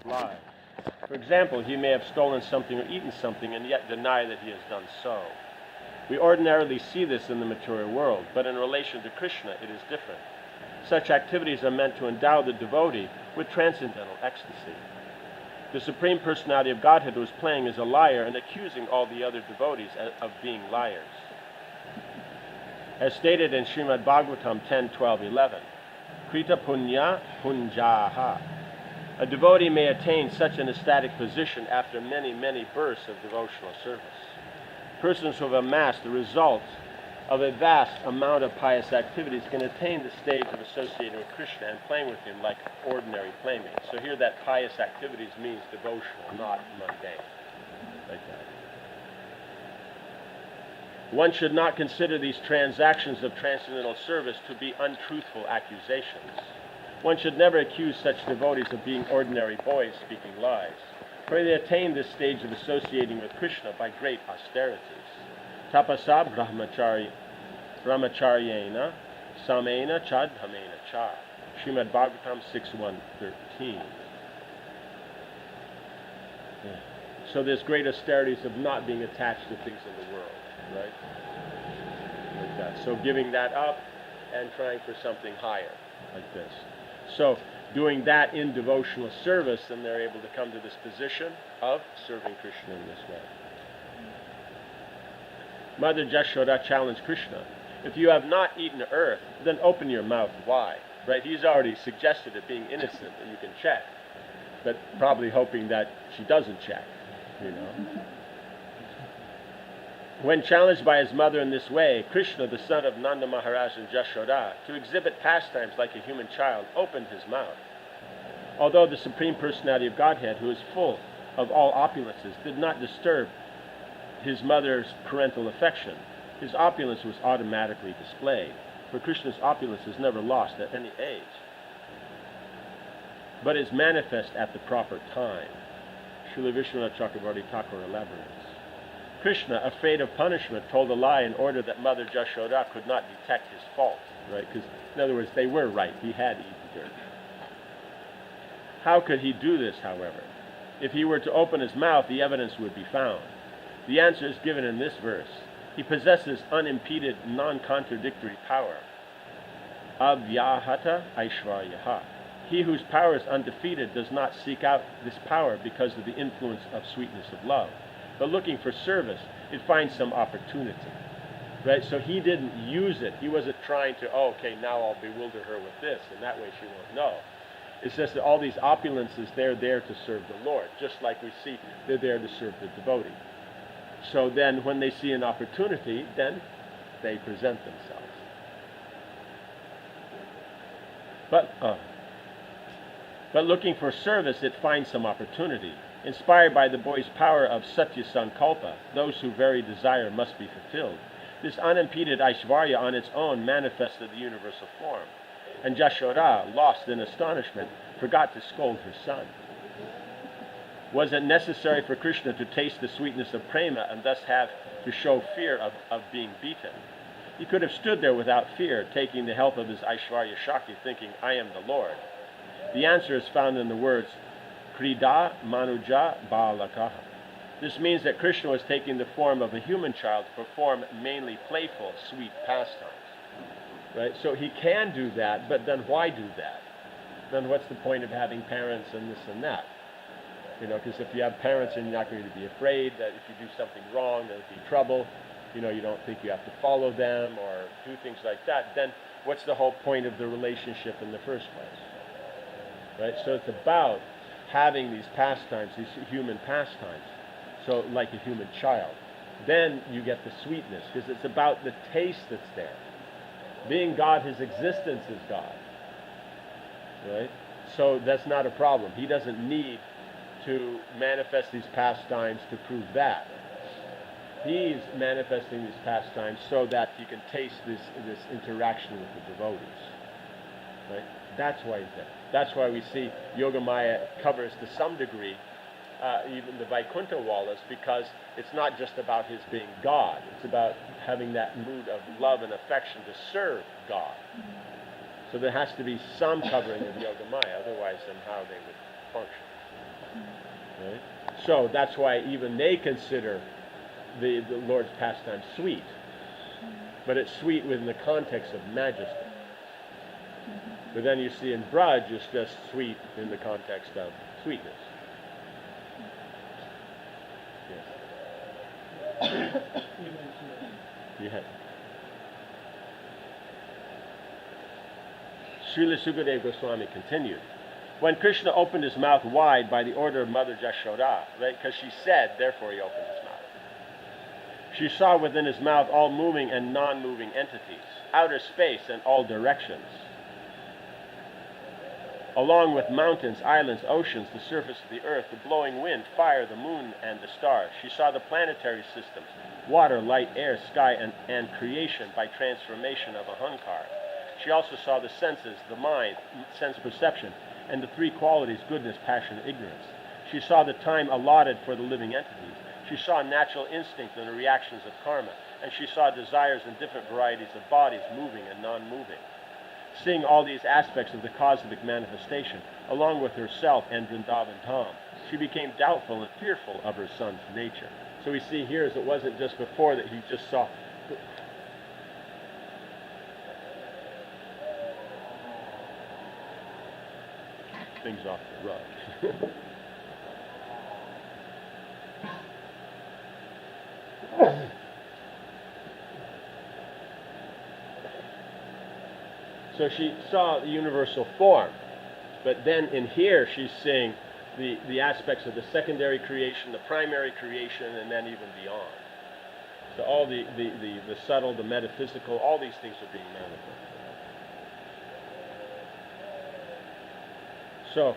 lies. For example, he may have stolen something or eaten something and yet deny that he has done so. We ordinarily see this in the material world, but in relation to Krishna it is different. Such activities are meant to endow the devotee with transcendental ecstasy. The Supreme Personality of Godhead was playing as a liar and accusing all the other devotees of being liars. As stated in Srimad Bhagavatam 10:12-11, Krita Punya Punjaha. A devotee may attain such an ecstatic position after many, many bursts of devotional service. Persons who have amassed the results of a vast amount of pious activities can attain the stage of associating with Krishna and playing with him like ordinary playmates. So here that pious activities means devotional, not mundane. Like that. One should not consider these transactions of transcendental service to be untruthful accusations. One should never accuse such devotees of being ordinary boys speaking lies, for they attain this stage of associating with Krishna by great austerities. Tapasa brahmacharyena samena chadhamena cha. Srimad Bhagavatam 6:1-13. So there's great austerities of not being attached to things in the world, right? Like that. So giving that up and trying for something higher, like this. So doing that in devotional service, then they're able to come to this position of serving Krishna in this way. Mother Jashoda challenged Krishna, if you have not eaten earth, then open your mouth wide. Right? He's already suggested it being innocent and you can check, but probably hoping that she doesn't check, you know. When challenged by his mother in this way, Krishna, the son of Nanda Maharaj and Jashoda, to exhibit pastimes like a human child, opened his mouth. Although the Supreme Personality of Godhead, who is full of all opulences, did not disturb his mother's parental affection, his opulence was automatically displayed, for Krishna's opulence is never lost at any age, but is manifest at the proper time. Srila Vishwanath Chakravarti Thakur elaborates. Krishna, afraid of punishment, told a lie in order that Mother Jashoda could not detect his fault, right? Because, in other words, they were right. He had eaten dirt. How could he do this, however? If he were to open his mouth, the evidence would be found. The answer is given in this verse. He possesses unimpeded, non-contradictory power. Avyahata Aishvaryaha. He whose power is undefeated does not seek out this power because of the influence of sweetness of love, but looking for service, it finds some opportunity. Right? So he didn't use it. He wasn't trying to, okay, now I'll bewilder her with this, and that way she won't know. It's just that all these opulences, they're there to serve the Lord, just like we see they're there to serve the devotee. So then when they see an opportunity, then they present themselves. But looking for service, it finds some opportunity. Inspired by the boy's power of Satya Sankalpa, those who very desire must be fulfilled. This unimpeded Aishvarya on its own manifested the universal form. And Jashoda, lost in astonishment, forgot to scold her son. Was it necessary for Krishna to taste the sweetness of prema and thus have to show fear of being beaten? He could have stood there without fear, taking the help of his Aishvarya Shakti, thinking, I am the Lord. The answer is found in the words, Krida Manuja Balakaha. This means that Krishna was taking the form of a human child to perform mainly playful, sweet pastimes. Right? So he can do that, but then why do that? Then what's the point of having parents and this and that? You know, because if you have parents and you're not going to be afraid that if you do something wrong, there'll be trouble, you know, you don't think you have to follow them or do things like that, then what's the whole point of the relationship in the first place? Right? So it's about having these pastimes, these human pastimes, so like a human child. Then you get the sweetness, because it's about the taste that's there. Being God, his existence is God. Right? So that's not a problem. He doesn't need to manifest these pastimes to prove that. He's manifesting these pastimes so that you can taste this interaction with the devotees. Right? That's why he's there. That's why we see Yogamaya covers to some degree even the Vaikuntha Walas, because it's not just about his being God. It's about having that mood of love and affection to serve God. So there has to be some covering of Yogamaya, otherwise then how they would function. So that's why even they consider the Lord's pastime sweet. But it's sweet within the context of majesty. But then you see in Braj, it's just sweet in the context of sweetness. Yes. Yeah. Srila Sukadeva Goswami continued. When Krishna opened his mouth wide by the order of Mother Jashoda, right? Because she said, therefore he opened his mouth. She saw within his mouth all moving and non-moving entities, outer space and all directions, along with mountains, islands, oceans, the surface of the earth, the blowing wind, fire, the moon, and the stars. She saw the planetary systems, water, light, air, sky, and creation by transformation of Ahankar. She also saw the senses, the mind, sense perception, and the three qualities, goodness, passion, and ignorance. She saw the time allotted for the living entities. She saw natural instinct and the reactions of karma, and she saw desires in different varieties of bodies, moving and non-moving. Seeing all these aspects of the cosmic manifestation, along with herself and Vrindavan Dham, she became doubtful and fearful of her son's nature. So we see here, as it wasn't just before that he just saw things off the rug. So she saw the universal form, but then in here she's seeing the aspects of the secondary creation, the primary creation, and then even beyond. So all the subtle, the metaphysical, all these things are being manifested. So,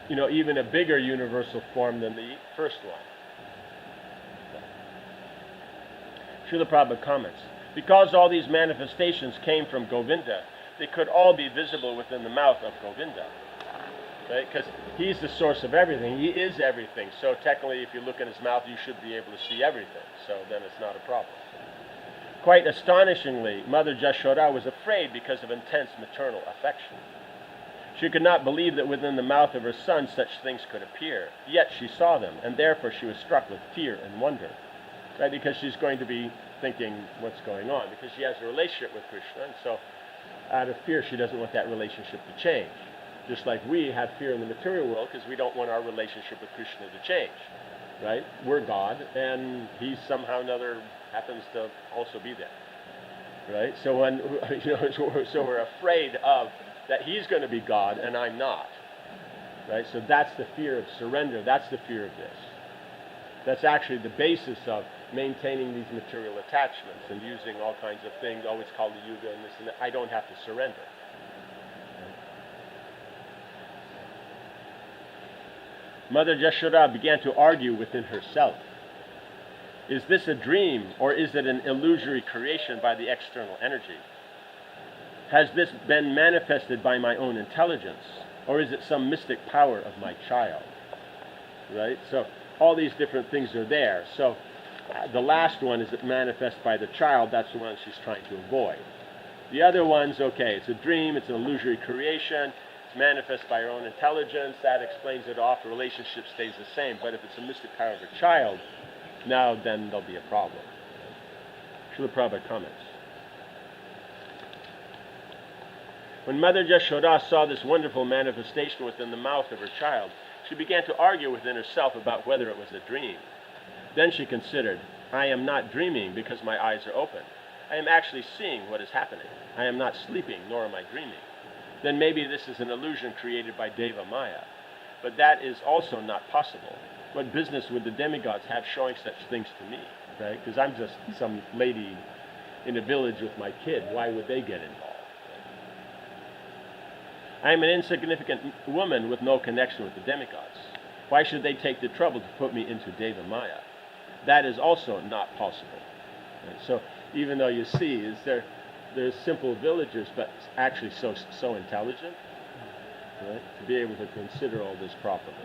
even a bigger universal form than the first one. Srila Prabhupada comments, because all these manifestations came from Govinda, they could all be visible within the mouth of Govinda. Right? Because he's the source of everything. He is everything. So technically, if you look in his mouth, you should be able to see everything. So then it's not a problem. Quite astonishingly, Mother Jashoda was afraid because of intense maternal affection. She could not believe that within the mouth of her son such things could appear. Yet she saw them, and therefore she was struck with fear and wonder. Right? Because she's going to be thinking what's going on, because she has a relationship with Krishna, and so out of fear she doesn't want that relationship to change. Just like we have fear in the material world because we don't want our relationship with Krishna to change. Right? We're God, and he somehow or another happens to also be there. Right? So when so we're afraid of that he's going to be God and I'm not. Right? So that's the fear of surrender. That's the fear of this. That's actually the basis of maintaining these material attachments and using all kinds of things, always called the yuga and this and that. I don't have to surrender. Mother Jashoda began to argue within herself. Is this a dream, or is it an illusory creation by the external energy? Has this been manifested by my own intelligence, or is it some mystic power of my child? Right? So all these different things are there. So the last one is it manifest by the child. That's the one she's trying to avoid. The other one's okay. It's a dream. It's an illusory creation. It's manifest by her own intelligence. That explains it off. The relationship stays the same. But if it's a mystic power of a child, now then there'll be a problem. Srila Prabhupada comments. When Mother Jashoda saw this wonderful manifestation within the mouth of her child, she began to argue within herself about whether it was a dream. Then she considered, I am not dreaming because my eyes are open. I am actually seeing what is happening. I am not sleeping, nor am I dreaming. Then maybe this is an illusion created by Deva Maya. But that is also not possible. What business would the demigods have showing such things to me? Right? Because I'm just some lady in a village with my kid. Why would they get involved? I am an insignificant woman with no connection with the demigods. Why should they take the trouble to put me into Deva Maya? That is also not possible. Right? So even though you see, there's simple villagers, but actually so intelligent, right? To be able to consider all this properly.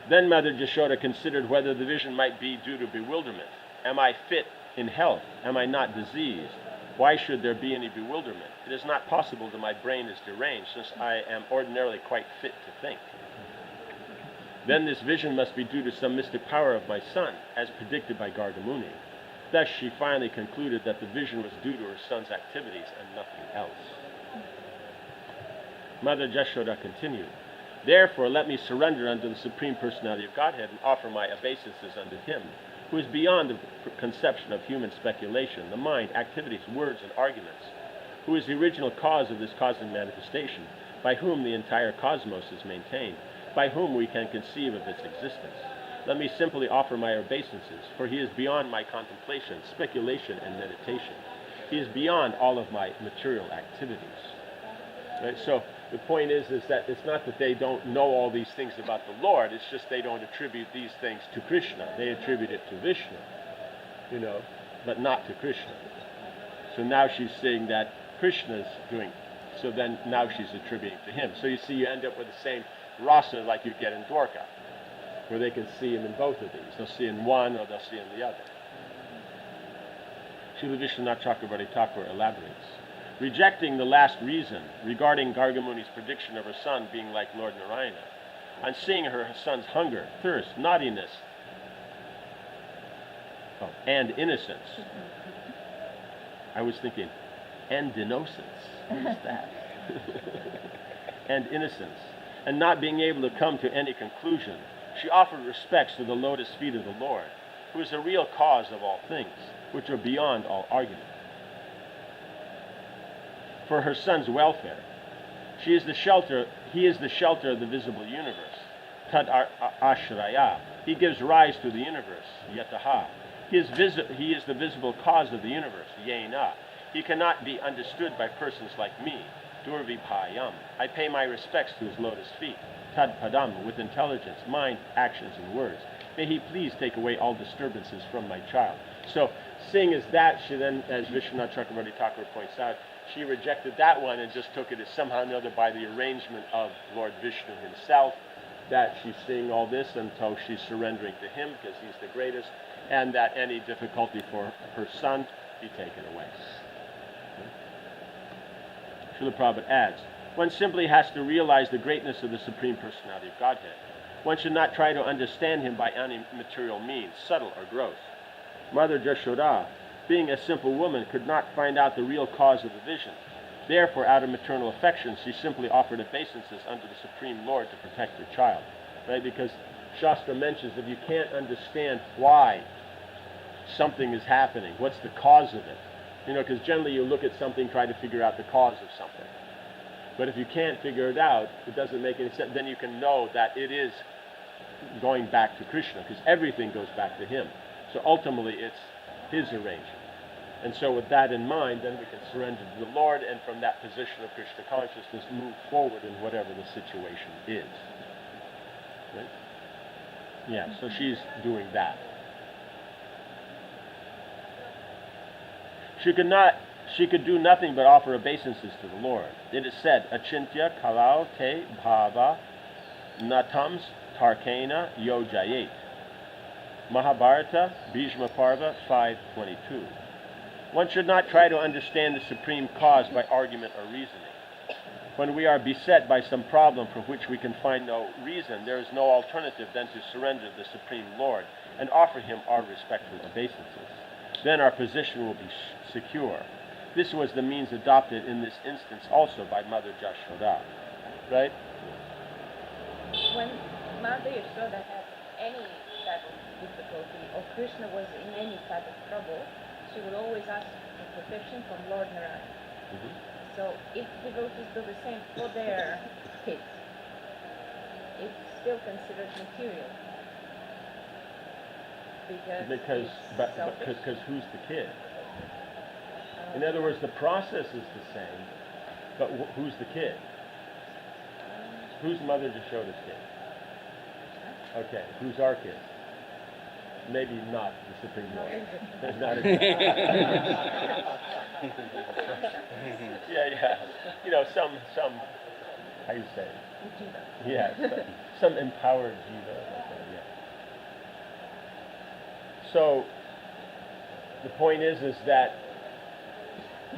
Then Mother Jashoda considered whether the vision might be due to bewilderment. Am I fit in health? Am I not diseased? Why should there be any bewilderment? It is not possible that my brain is deranged, since I am ordinarily quite fit to think. Then this vision must be due to some mystic power of my son, as predicted by Gargamuni. Thus she finally concluded that the vision was due to her son's activities and nothing else. Mother Jashoda continued, therefore let me surrender unto the Supreme Personality of Godhead and offer my obeisances unto him, who is beyond the conception of human speculation, the mind, activities, words, and arguments, who is the original cause of this cosmic manifestation, by whom the entire cosmos is maintained, by whom we can conceive of its existence. Let me simply offer my obeisances, for he is beyond my contemplation, speculation, and meditation. He is beyond all of my material activities. Right? So the point is that it's not that they don't know all these things about the Lord, it's just they don't attribute these things to Krishna. They attribute it to Vishnu, but not to Krishna. So now she's saying that Krishna's doing, so then now she's attributing to him. So you see, you end up with the same rasa like you get in Dwarka, where they can see him in both of these. They'll see in one or they'll see in the other. Srila Vishwanath Chakravarti Thakur elaborates. Rejecting the last reason regarding Gargamuni's prediction of her son being like Lord Narayana, on seeing her son's hunger, thirst, naughtiness, and innocence. I was thinking, and innocence. What's that? And innocence, and not being able to come to any conclusion, she offered respects to the lotus feet of the Lord, who is the real cause of all things, which are beyond all argument. For her son's welfare, he is the shelter of the visible universe, tad ashraya. He gives rise to the universe, yataha. He is the visible cause of the universe, yena. He cannot be understood by persons like me, durvibhayam. I pay my respects to his lotus feet, tad padam, with intelligence, mind, actions, and words. May he please take away all disturbances from my child. So, seeing as that, she then, as Vishwanath Chakravarti Thakur points out, she rejected that one and just took it as somehow or another by the arrangement of Lord Vishnu himself, that she's seeing all this, and so she's surrendering to him because he's the greatest, and that any difficulty for her son be taken away. Srila Prabhupada adds, one simply has to realize the greatness of the Supreme Personality of Godhead. One should not try to understand him by any material means, subtle or gross. Mother Jashoda, being a simple woman, could not find out the real cause of the vision. Therefore, out of maternal affection, she simply offered obeisances unto the Supreme Lord to protect her child. Right? Because Shastra mentions if you can't understand why something is happening, what's the cause of it? Because generally you look at something, try to figure out the cause of something. But if you can't figure it out, it doesn't make any sense. Then you can know that it is going back to Krishna, because everything goes back to him. So ultimately, it's his arrangement. And so with that in mind, then we can surrender to the Lord, and from that position of Krishna consciousness, move forward in whatever the situation is. Right? Yeah, so she's doing that. She could do nothing but offer obeisances to the Lord. It is said, Achintya kalau te bhava natams tarkena yojayet. Mahabharata, Bhishma Parva 5:22. One should not try to understand the supreme cause by argument or reasoning. When we are beset by some problem for which we can find no reason, there is no alternative than to surrender to the Supreme Lord and offer him our respectful obeisances. Then our position will be secure. This was the means adopted in this instance also by Mother Jashoda. Right? When Mother Yashoda had any type of difficulty, or Krishna was in any type of trouble, she would always ask for protection from Lord Narayana. Mm-hmm. So if devotees do the same for their kids, it's still considered material. Because who's the kid? In other words, the process is the same, but who's the kid? Who's Mother Jashoda's kid? Okay, who's our kid? Maybe not the Supreme Lord. Yeah. Some. How do you say it? Yeah, some empowered jiva. Yeah. So the point is that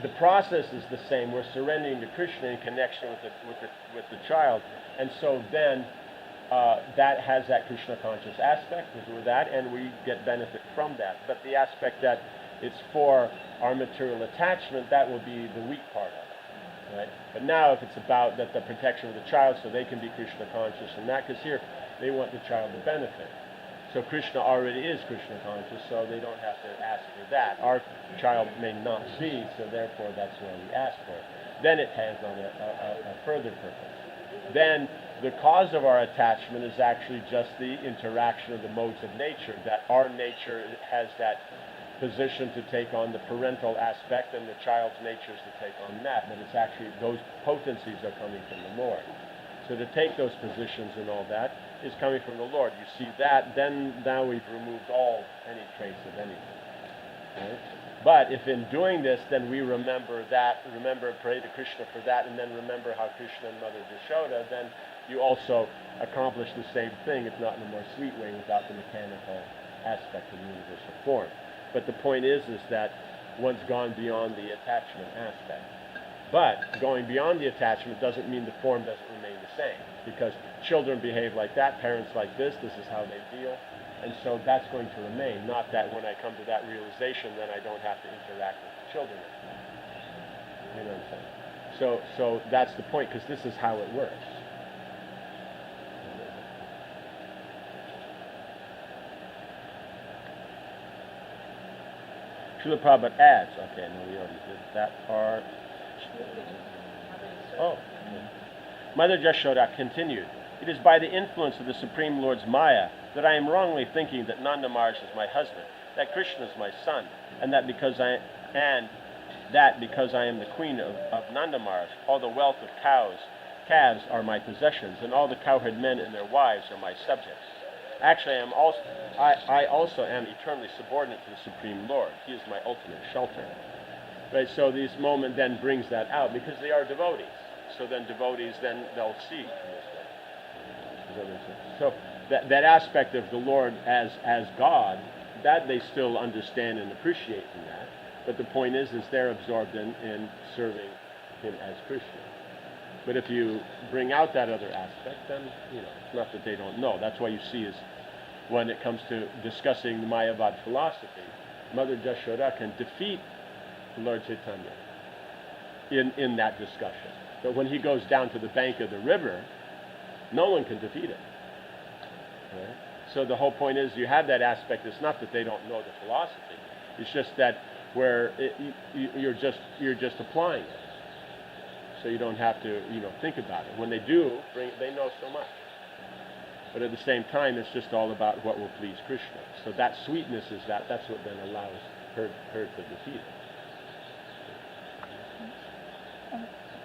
the process is the same. We're surrendering to Krishna in connection with the child, and so then that has that Krishna conscious aspect, because we're that, and we get benefit from that. But the aspect that it's for our material attachment, that will be the weak part of it, right? But now if it's about that the protection of the child so they can be Krishna conscious and that, because here they want the child to benefit. So Krishna already is Krishna conscious, so they don't have to ask for that. Our child may not be, so therefore that's why we ask for it. Then it has on a further purpose. Then the cause of our attachment is actually just the interaction of the modes of nature, that our nature has that position to take on the parental aspect and the child's nature is to take on that, but it's actually those potencies are coming from the Lord. So to take those positions and all that is coming from the Lord. You see that, then now we've removed any trace of anything. Right? But if in doing this, then we remember that, pray to Krishna for that, and then remember how Krishna and Mother Yashoda, then you also accomplish the same thing, if not in a more sweet way, without the mechanical aspect of the universal form. But the point is that one's gone beyond the attachment aspect. But going beyond the attachment doesn't mean the form doesn't remain the same, because children behave like that, parents like this is how they feel, and so that's going to remain. Not that when I come to that realization, then I don't have to interact with the children anymore. You know what I'm saying? So that's the point, because this is how it works. Srila Prabhupada adds, okay, no, we already did that part. Oh, okay. Mother Yashoda continued, "It is by the influence of the Supreme Lord's Maya that I am wrongly thinking that Nanda Maharaj is my husband, that Krishna is my son, and that because I am the queen of Nanda Maharaj, all the wealth of calves are my possessions, and all the cowherd men and their wives are my subjects. Actually, I also am eternally subordinate to the Supreme Lord. He is my ultimate shelter." Right, so this moment then brings that out, because they are devotees. So then devotees, then they'll see in this way. Does that make sense? So that aspect of the Lord as God, that they still understand and appreciate in that. But the point is they're absorbed in serving Him as Krishna. But if you bring out that other aspect, then, it's not that they don't know. That's why you see is when it comes to discussing the Mayavad philosophy, Mother Yashoda can defeat Lord Chaitanya in that discussion. But when he goes down to the bank of the river, no one can defeat him. Right? So the whole point is you have that aspect. It's not that they don't know the philosophy. It's just that you're just applying it. So you don't have to think about it. When they do, they know so much. But at the same time, it's just all about what will please Krishna. So that sweetness is that's what then allows her to defeat it.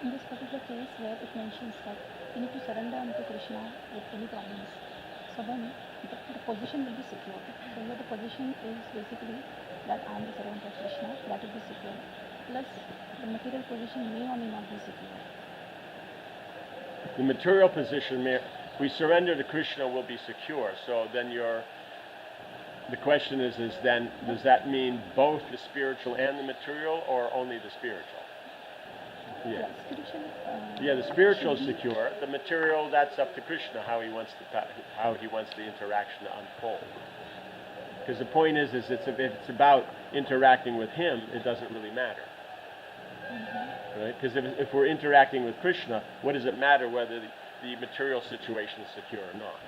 In this particular case where it mentions that you need to surrender unto Krishna with any problems, so then the position will be secure. So here the position is basically that I am the servant of Krishna, that will be secure. Plus the material position may or may not be secure. The material position, we surrender to Krishna, will be secure. So then the question is then, does that mean both the spiritual and the material, or only the spiritual? Yeah. Yeah, the spiritual is secure. The material, that's up to Krishna, how he wants the interaction to unfold. Because the point is if it's about interacting with him, it doesn't really matter. Right? Because if we're interacting with Krishna, what does it matter whether the material situation is secure or not?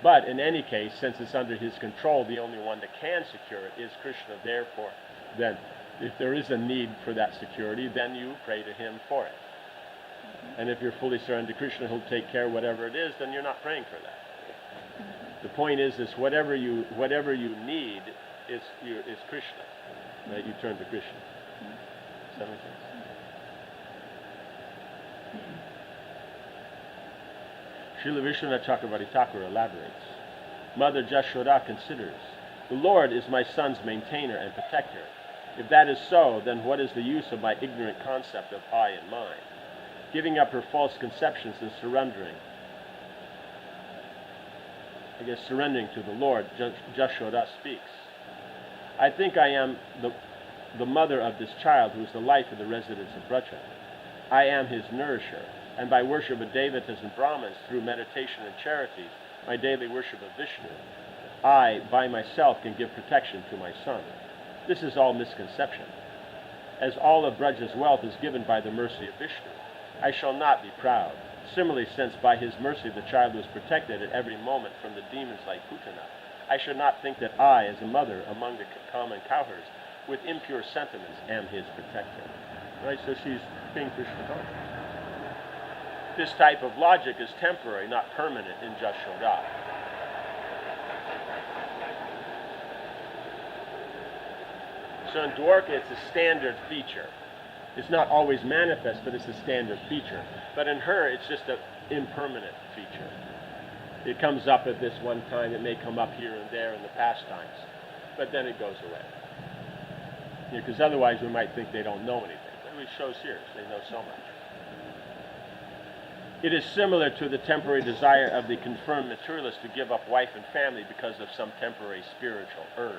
But in any case, since it's under his control, the only one that can secure it is Krishna. Therefore, then, if there is a need for that security, then you pray to him for it. And if you're fully surrendered to Krishna, he'll take care of whatever it is, then you're not praying for that. The point is whatever you need is Krishna. Right? You turn to Krishna. Does that make sense? Srila Vishwanath Chakravarti Thakur elaborates. Mother Yashoda considers, the Lord is my son's maintainer and protector. If that is so, then what is the use of my ignorant concept of I and mine? Giving up her false conceptions and surrendering to the Lord, Yashoda speaks. I think I am the mother of this child who is the life of the residents of Braja. I am his nourisher. and by worship of Devatas and Brahmins through meditation and charity, my daily worship of Vishnu, I, by myself, can give protection to my son. This is all misconception. As all of Braja's wealth is given by the mercy of Vishnu, I shall not be proud. Similarly, since by his mercy the child was protected at every moment from the demons like Putana, I should not think that I, as a mother among the common cowherds, with impure sentiments, am his protector. Right? So she's being Krishna conscious. This type of logic is temporary, not permanent in Jashoda. So in Dwarka, it's a standard feature. It's not always manifest, but it's a standard feature. But in her, it's just an impermanent feature. It comes up at this one time. It may come up here and there in the past times, but then it goes away. Because otherwise we might think they don't know anything. But it shows here, they know so much. It is similar to the temporary desire of the confirmed materialist to give up wife and family because of some temporary spiritual urge.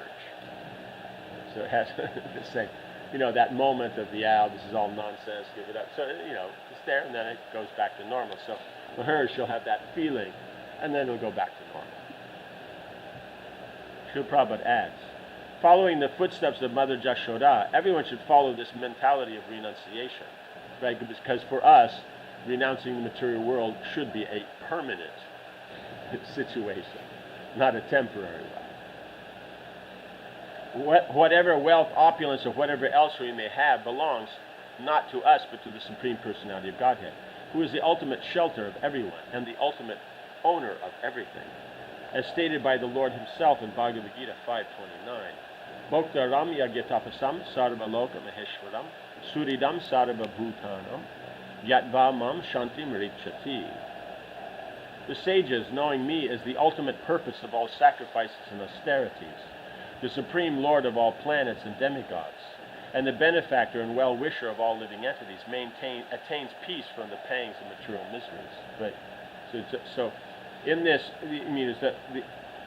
So it has the same, that moment of this is all nonsense, give it up. So, it's there and then it goes back to normal. So for her, she'll have that feeling and then it'll go back to normal. Srila Prabhupada adds, following the footsteps of Mother Jashoda, everyone should follow this mentality of renunciation, right? Because for us, renouncing the material world should be a permanent situation, not a temporary one. Whatever wealth, opulence, or whatever else we may have belongs not to us, but to the Supreme Personality of Godhead, who is the ultimate shelter of everyone and the ultimate owner of everything. As stated by the Lord himself in Bhagavad Gita 5:29, Bhokta Ramya Gitapasam Sarva Loka Maheshwaram Suridam Sarva Bhutanam Yatva Mam Shantim Rikshati. The sages, knowing me as the ultimate purpose of all sacrifices and austerities, the supreme lord of all planets and demigods, and the benefactor and well-wisher of all living entities, attains peace from the pangs of material miseries. Right. So in this, is that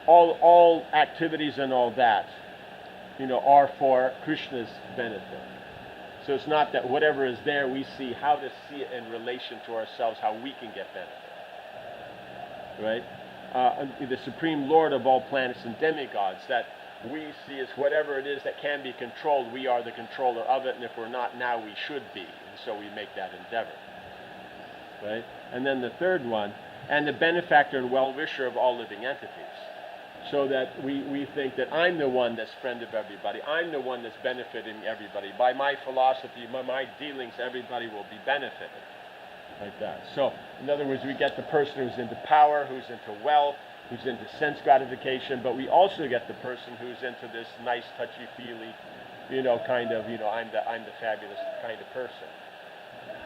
all activities and all that, are for Krishna's benefit. So it's not that whatever is there, we see how to see it in relation to ourselves, how we can get benefit. Right? The supreme lord of all planets and demigods, that we see as whatever it is that can be controlled, we are the controller of it, and if we're not now, we should be. And so we make that endeavor. Right? And then the third one, and the benefactor and well-wisher of all living entities. So that we think that I'm the one that's friend of everybody. I'm the one that's benefiting everybody. By my philosophy, by my dealings, everybody will be benefited. Like that. So, in other words, we get the person who's into power, who's into wealth, who's into sense gratification, but we also get the person who's into this nice, touchy-feely, kind of, I'm the fabulous kind of person.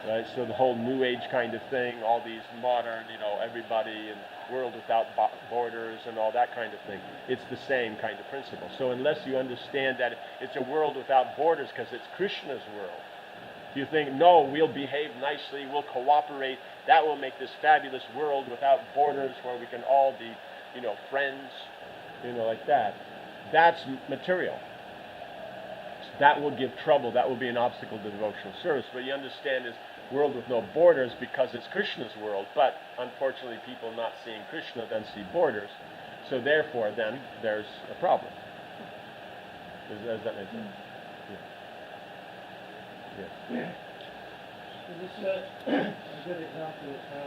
Right? So the whole New Age kind of thing, all these modern, everybody and world without borders and all that kind of thing. It's the same kind of principle. So unless you understand that it's a world without borders because it's Krishna's world, you think, no, we'll behave nicely, we'll cooperate, that will make this fabulous world without borders where we can all be, friends, like that. That's material. That will give trouble, that will be an obstacle to devotional service. But you understand is world with no borders because it's Krishna's world, but unfortunately people not seeing Krishna then see borders. So therefore then there's a problem. Does that make sense? Yes. So this a good example of how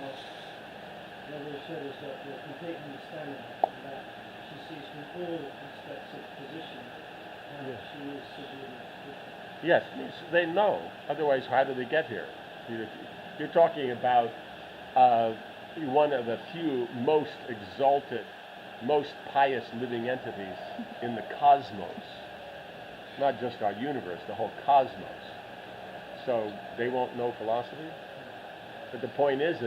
Mother said is that the complete understanding that she sees from all aspects of position how she is subordinate to Krishna. Yes, they know. Otherwise, how do they get here? You're talking about one of the few most exalted, most pious living entities in the cosmos. Not just our universe, the whole cosmos. So they won't know philosophy? But the point is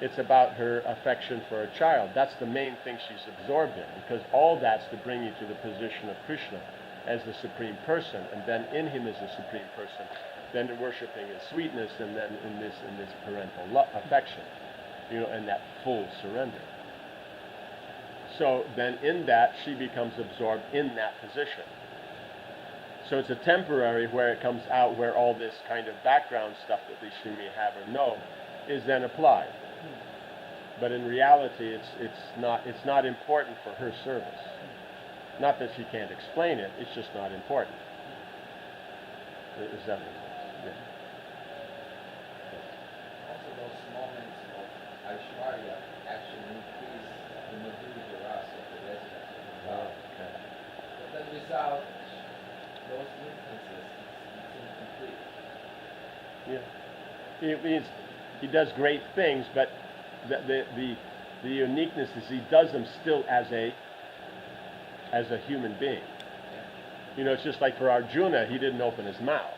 it's about her affection for a child. That's the main thing she's absorbed in, because all that's to bring you to the position of Krishna as the Supreme Person, and then in him as the Supreme Person, then worshiping his sweetness, and then in this parental affection, and that full surrender. So then in that, she becomes absorbed in that position. So it's a temporary where it comes out, where all this kind of background stuff that she may have or know is then applied. But in reality, it's not important for her service. Not that she can't explain it, it's just not important. Is that what it is? Yeah. Also, those moments of Aishwarya actually increase the Madhurya rasa of the residents of the Oh, house. okay. But then without those influences, it's incomplete. Yeah. He does great things, but the uniqueness is he does them still as a human being. You know, it's just like for Arjuna, he didn't open his mouth.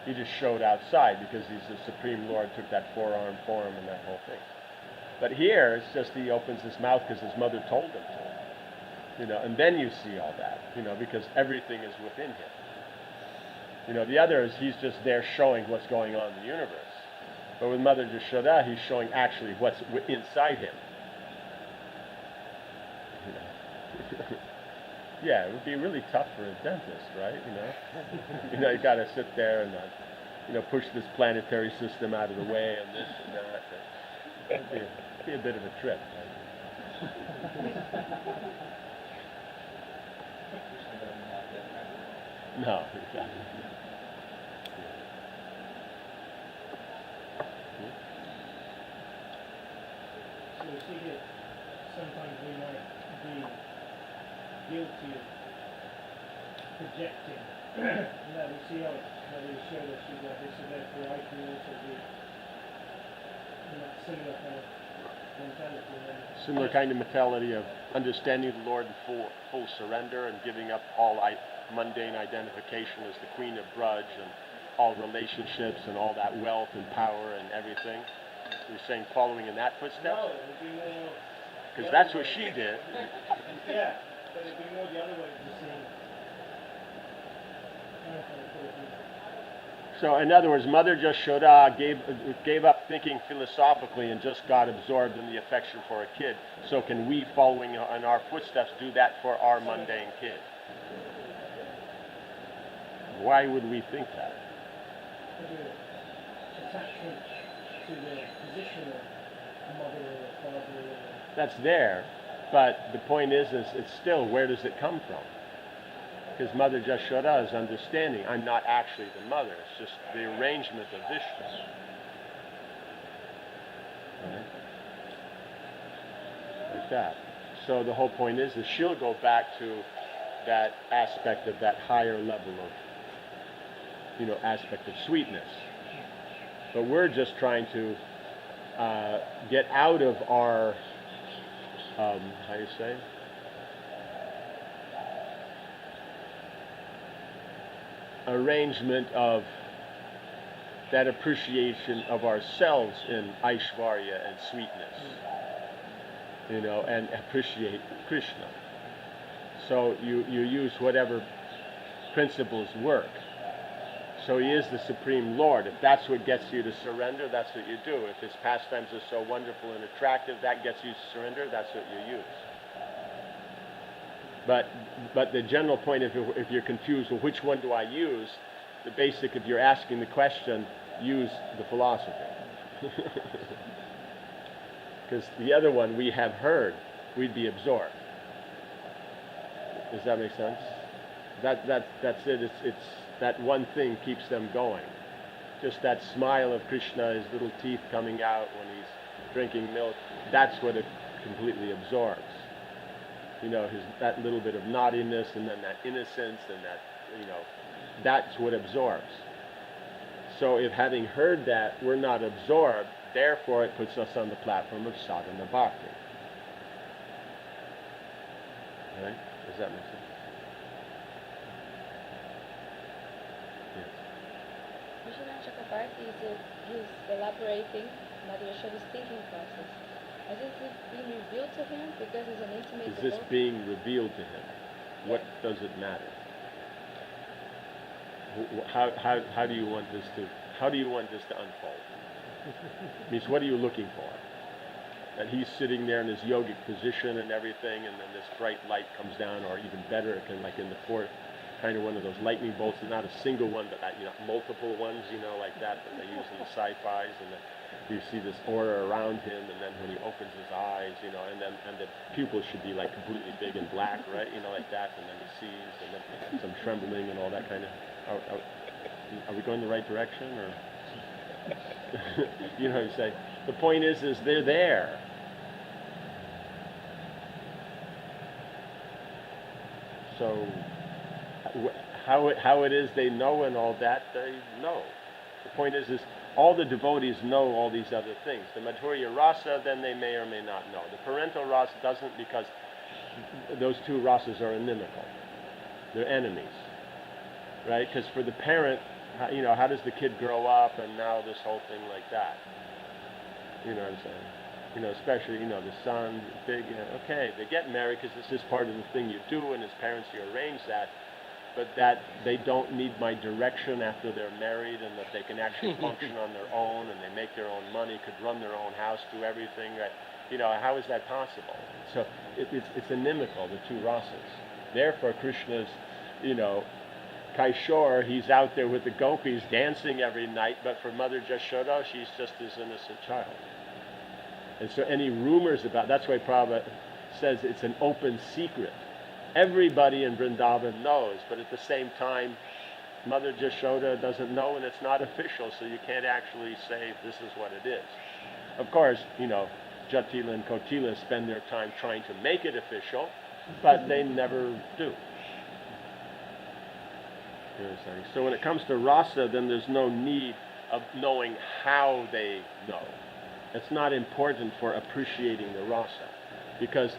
He just showed outside because he's the Supreme Lord, took that forearm for him and that whole thing. But here, it's just he opens his mouth because his mother told him to. You know, and then you see all that, you know, because everything is within him. You know, the other is he's just there showing what's going on in the universe. But with Mother Jashoda, he's showing actually what's inside him. You know? Yeah, it would be really tough for a dentist, right? You know, you got to sit there and push this planetary system out of the way and this and that. It'd be a bit of a trip. Right? No, exactly. So we see that sometimes we might be guilty of projecting. Now we see how you showed us you got this, so therefore I can also be in that similar kind of mentality. Similar kind of mentality of understanding the Lord in full surrender and giving up all mundane identification as the Queen of Brudge and all relationships and all that wealth and power and everything. You're saying following in that footsteps? No, it would be more... Because that's what she did. Yeah, but it'd be more the other way of just seeing... So in other words, Mother Jashoda gave up thinking philosophically and just got absorbed in the affection for a kid. So can we, following in our footsteps, do that for our mundane kid? Why would we think that? Attachment to the position of a mother or a father or... That's there, but the point is it's still, where does it come from? Because Mother Jashoda is understanding, I'm not actually the mother, it's just the arrangement of Vishnu. Right? Like that. So the whole point is that she'll go back to that aspect of that higher level of, aspect of sweetness. But we're just trying to get out of our, how do you say? Arrangement of that appreciation of ourselves in Aishwarya and sweetness, and appreciate Krishna. So you use whatever principles work. So he is the Supreme Lord. If that's what gets you to surrender, that's what you do. If his pastimes are so wonderful and attractive, that gets you to surrender, that's what you use. But the general point, if you're confused, well, which one do I use? The basic, if you're asking the question, use the philosophy. Because the other one we have heard, we'd be absorbed. Does that make sense? That's it. It's that one thing keeps them going. Just that smile of Krishna, his little teeth coming out when he's drinking milk, that's what it completely absorbs. That little bit of naughtiness and then that innocence and that, that's what absorbs. So if having heard that, we're not absorbed, therefore it puts us on the platform of sadhana bhakti. Right? Does that make sense? Yes. Vishwanath Chakrabarti is elaborating Mother Yashoda's thinking process. Has it been revealed to him because he's an intimate Is this devotee? being revealed to him? What does it matter? How do you want this to unfold? Means what are you looking for? That he's sitting there in his yogic position and everything, and then this bright light comes down, or even better, it can, like in the fourth kind of one of those lightning bolts, not a single one, but multiple ones, like that they use in the sci-fis, and you see this aura around him, and then when he opens his eyes, and the pupils should be like completely big and black, right, like that, and then he sees, and then some trembling and all that kind of. Are we going the right direction, or? You say. The point is they're there. So how it is they know and all that, they know. The point is all the devotees know all these other things. The Madhurya Rasa, then they may or may not know. The parental rasa doesn't, because those two rasas are inimical. They're enemies, right? Because for the parent, how does the kid grow up, and now this whole thing like that? You know what I'm saying? Especially, the son, big, okay, they get married because it's just part of the thing you do, and as parents you arrange that, but that they don't need my direction after they're married, and that they can actually function on their own, and they make their own money, could run their own house, do everything, right? How is that possible? So it's inimical, the two rasas. Therefore, Krishna's, Kaishore, he's out there with the gopis dancing every night, but for Mother Jashoda, she's just this innocent child. And so any rumors that's why Prabhupada says it's an open secret. Everybody in Vrindavan knows, but at the same time, Mother Jashoda doesn't know, and it's not official, so you can't actually say this is what it is. Of course, Jatila and Kotila spend their time trying to make it official, but they never do. So when it comes to rasa, then there's no need of knowing how they know. It's not important for appreciating the rasa, because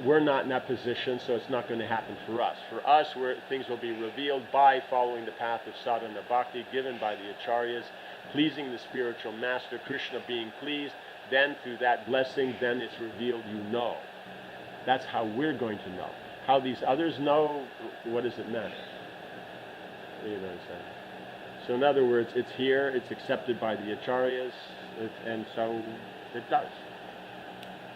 we're not in that position, so it's not going to happen for us. For us, things will be revealed by following the path of sadhana bhakti given by the acharyas, pleasing the spiritual master, Krishna being pleased, then through that blessing, then it's revealed, That's how we're going to know. How these others know, what does it matter? You know what I'm saying? So in other words, it's here, it's accepted by the acharyas, and so it does.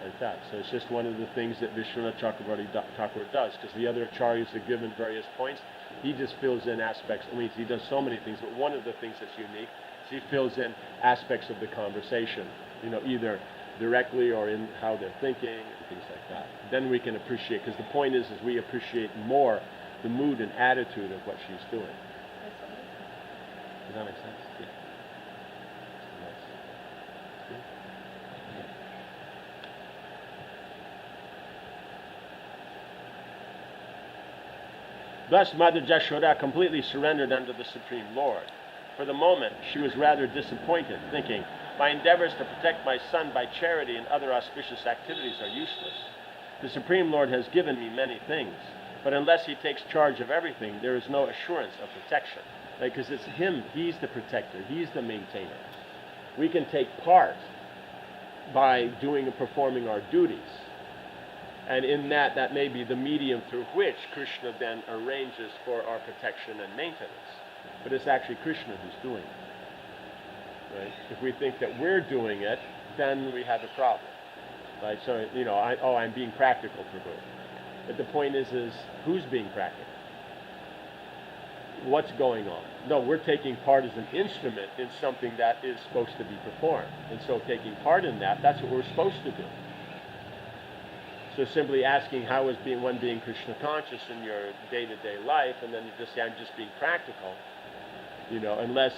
Like that. So it's just one of the things that Vishwanath Chakravarti Thakur does, because the other acharyas are given various points. He just fills in aspects. He does so many things, but one of the things that's unique is he fills in aspects of the conversation, either directly or in how they're thinking and things like that. Then we can appreciate, because the point is we appreciate more the mood and attitude of what she's doing. Does that make sense? Yeah. Thus, Mother Jashoda completely surrendered unto the Supreme Lord. For the moment, she was rather disappointed, thinking, my endeavors to protect my son by charity and other auspicious activities are useless. The Supreme Lord has given me many things, but unless he takes charge of everything, there is no assurance of protection. Because it's him, he's the protector, he's the maintainer. We can take part by doing and performing our duties. And in that may be the medium through which Krishna then arranges for our protection and maintenance. But it's actually Krishna who's doing it. Right? If we think that we're doing it, then we have a problem. Right? So, I'm being practical, Prabhu. But the point is who's being practical? What's going on? No, we're taking part as an instrument in something that is supposed to be performed. And so taking part in that's what we're supposed to do. So simply asking how is one being Krishna conscious in your day-to-day life, and then you just say, I'm just being practical, unless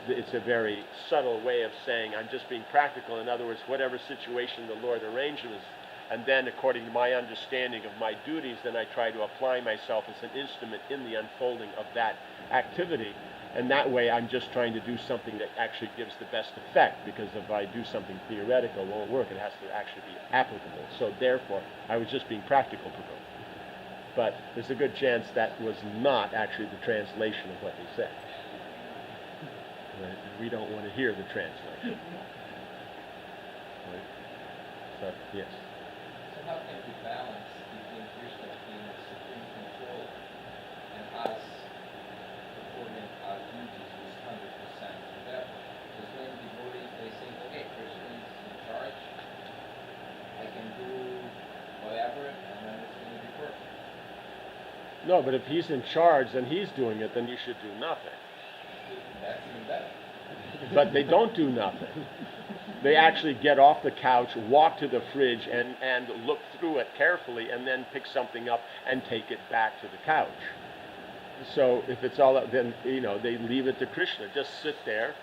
it's a very subtle way of saying, I'm just being practical. In other words, whatever situation the Lord arranges, and then according to my understanding of my duties, then I try to apply myself as an instrument in the unfolding of that activity. And that way I'm just trying to do something that actually gives the best effect, because if I do something theoretical, it won't work. It has to actually be applicable. So therefore, I was just being practical, Prabhu. But there's a good chance that was not actually the translation of what they said. Right? We don't want to hear the translation. Right? So, yes. So how can we balance between Krishna being in supreme control and us performing our duties with 100% endeavor? Because when devotees, they think, okay, Krishna is in charge, I can do whatever, and then it's going to be perfect. No, but if he's in charge and he's doing it, then you should do nothing. That's even better. But they don't do nothing. They actually get off the couch, walk to the fridge, and look through it carefully, and then pick something up and take it back to the couch. So if it's all, then, you know, they leave it to Krishna. Just sit there,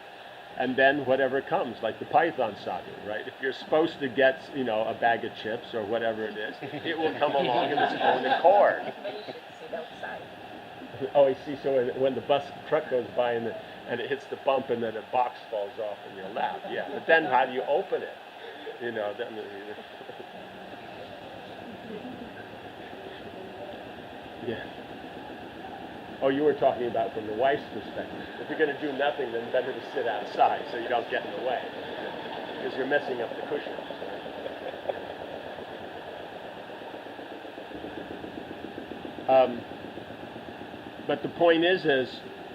and then whatever comes, like the Python sadhu, right? If you're supposed to get, you know, a bag of chips or whatever it is, it will come along in its own accord. Many should sit outside. Oh, I see. So when the bus truck goes by and it hits the bump and then a box falls off in your lap, yeah. But then how do you open it? You know. Then, yeah. Oh, you were talking about from the wife's perspective. If you're going to do nothing, then better to sit outside so you don't get in the way, because you're messing up the cushions. Right? But the point is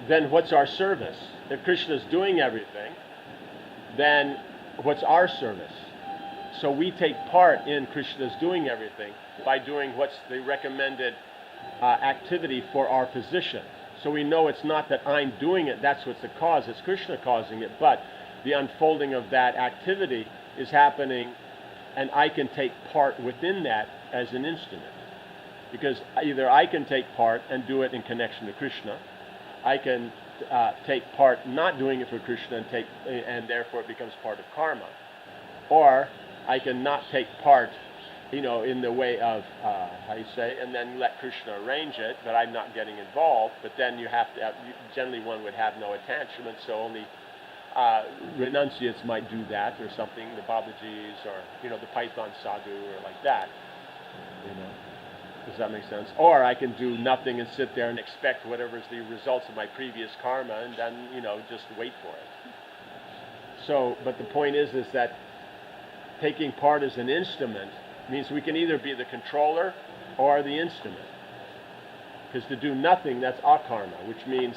then what's our service? If Krishna's doing everything, then what's our service? So we take part in Krishna's doing everything by doing what's the recommended activity for our position. So we know it's not that I'm doing it, that's what's the cause, it's Krishna causing it, but the unfolding of that activity is happening, and I can take part within that as an instrument. Because either I can take part and do it in connection to Krishna, I can take part not doing it for Krishna and therefore it becomes part of karma, or I can not take part, you know, in the way of, and then let Krishna arrange it, but I'm not getting involved. But then you have to, generally one would have no attachment, so only renunciates might do that or something, the Babajis or, you know, the Python sadhu or like that, you know. Does that make sense? Or I can do nothing and sit there and expect whatever's the results of my previous karma and then, you know, just wait for it. So, but the point is that taking part as an instrument means we can either be the controller or the instrument. Because to do nothing, that's akarma, which means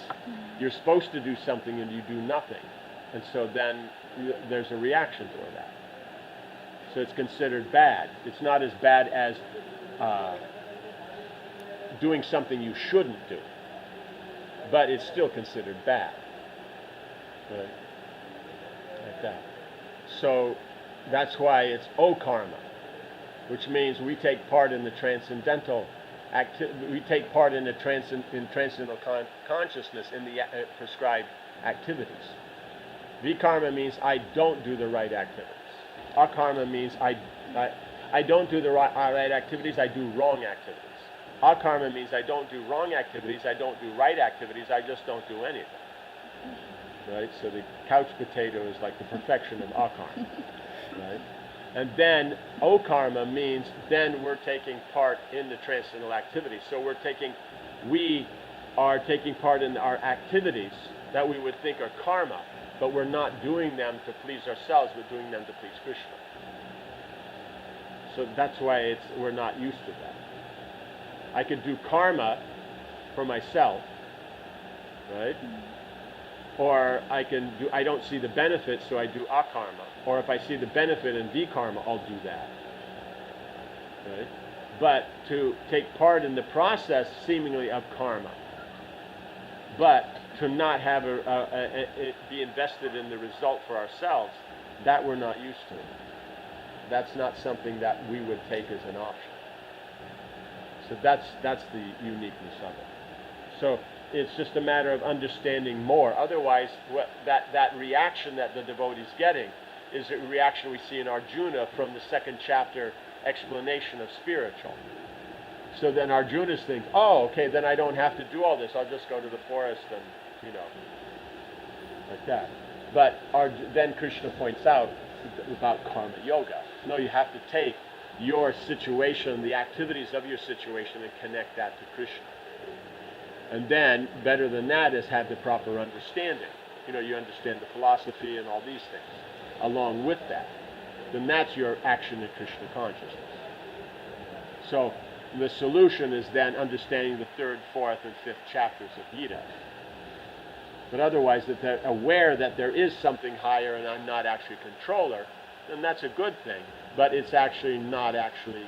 you're supposed to do something and you do nothing. And so then there's a reaction for that. So it's considered bad. It's not as bad as doing something you shouldn't do, but it's still considered bad, right? Like that. So that's why it's karma, which means we take part in the transcendental we take part in the transcendental consciousness in the prescribed activities. Vikarma means I don't do the right activities. Akarma means I don't do the right activities, I do wrong activities. Akarma means I don't do wrong activities, I don't do right activities, I just don't do anything. Right? So the couch potato is like the perfection of akarma. Right? And then okarma means then we're taking part in the transcendental activities. So we are taking part in our activities that we would think are karma, but we're not doing them to please ourselves, we're doing them to please Krishna. So that's why we're not used to that. I could do karma for myself, right? Or I don't see the benefit, so I do akarma. Or if I see the benefit in vikarma, I'll do that, right? But to take part in the process, seemingly, of karma, but to not have it be invested in the result for ourselves, that we're not used to. That's not something that we would take as an option. So that's the uniqueness of it. So it's just a matter of understanding more. Otherwise, that reaction that the devotee's getting is a reaction we see in Arjuna from the second chapter explanation of spiritual. So then Arjuna's thinks, oh, okay, then I don't have to do all this. I'll just go to the forest and, you know, like that. But then Krishna points out about karma yoga. No, you have to take your situation, the activities of your situation, and connect that to Krishna. And then, better than that, is have the proper understanding. You know, you understand the philosophy and all these things. Along with that, then that's your action in Krishna consciousness. So the solution is then understanding the 3rd, 4th, and 5th chapters of Gita. But otherwise, that they're aware that there is something higher and I'm not actually a controller, then that's a good thing. But it's actually not actually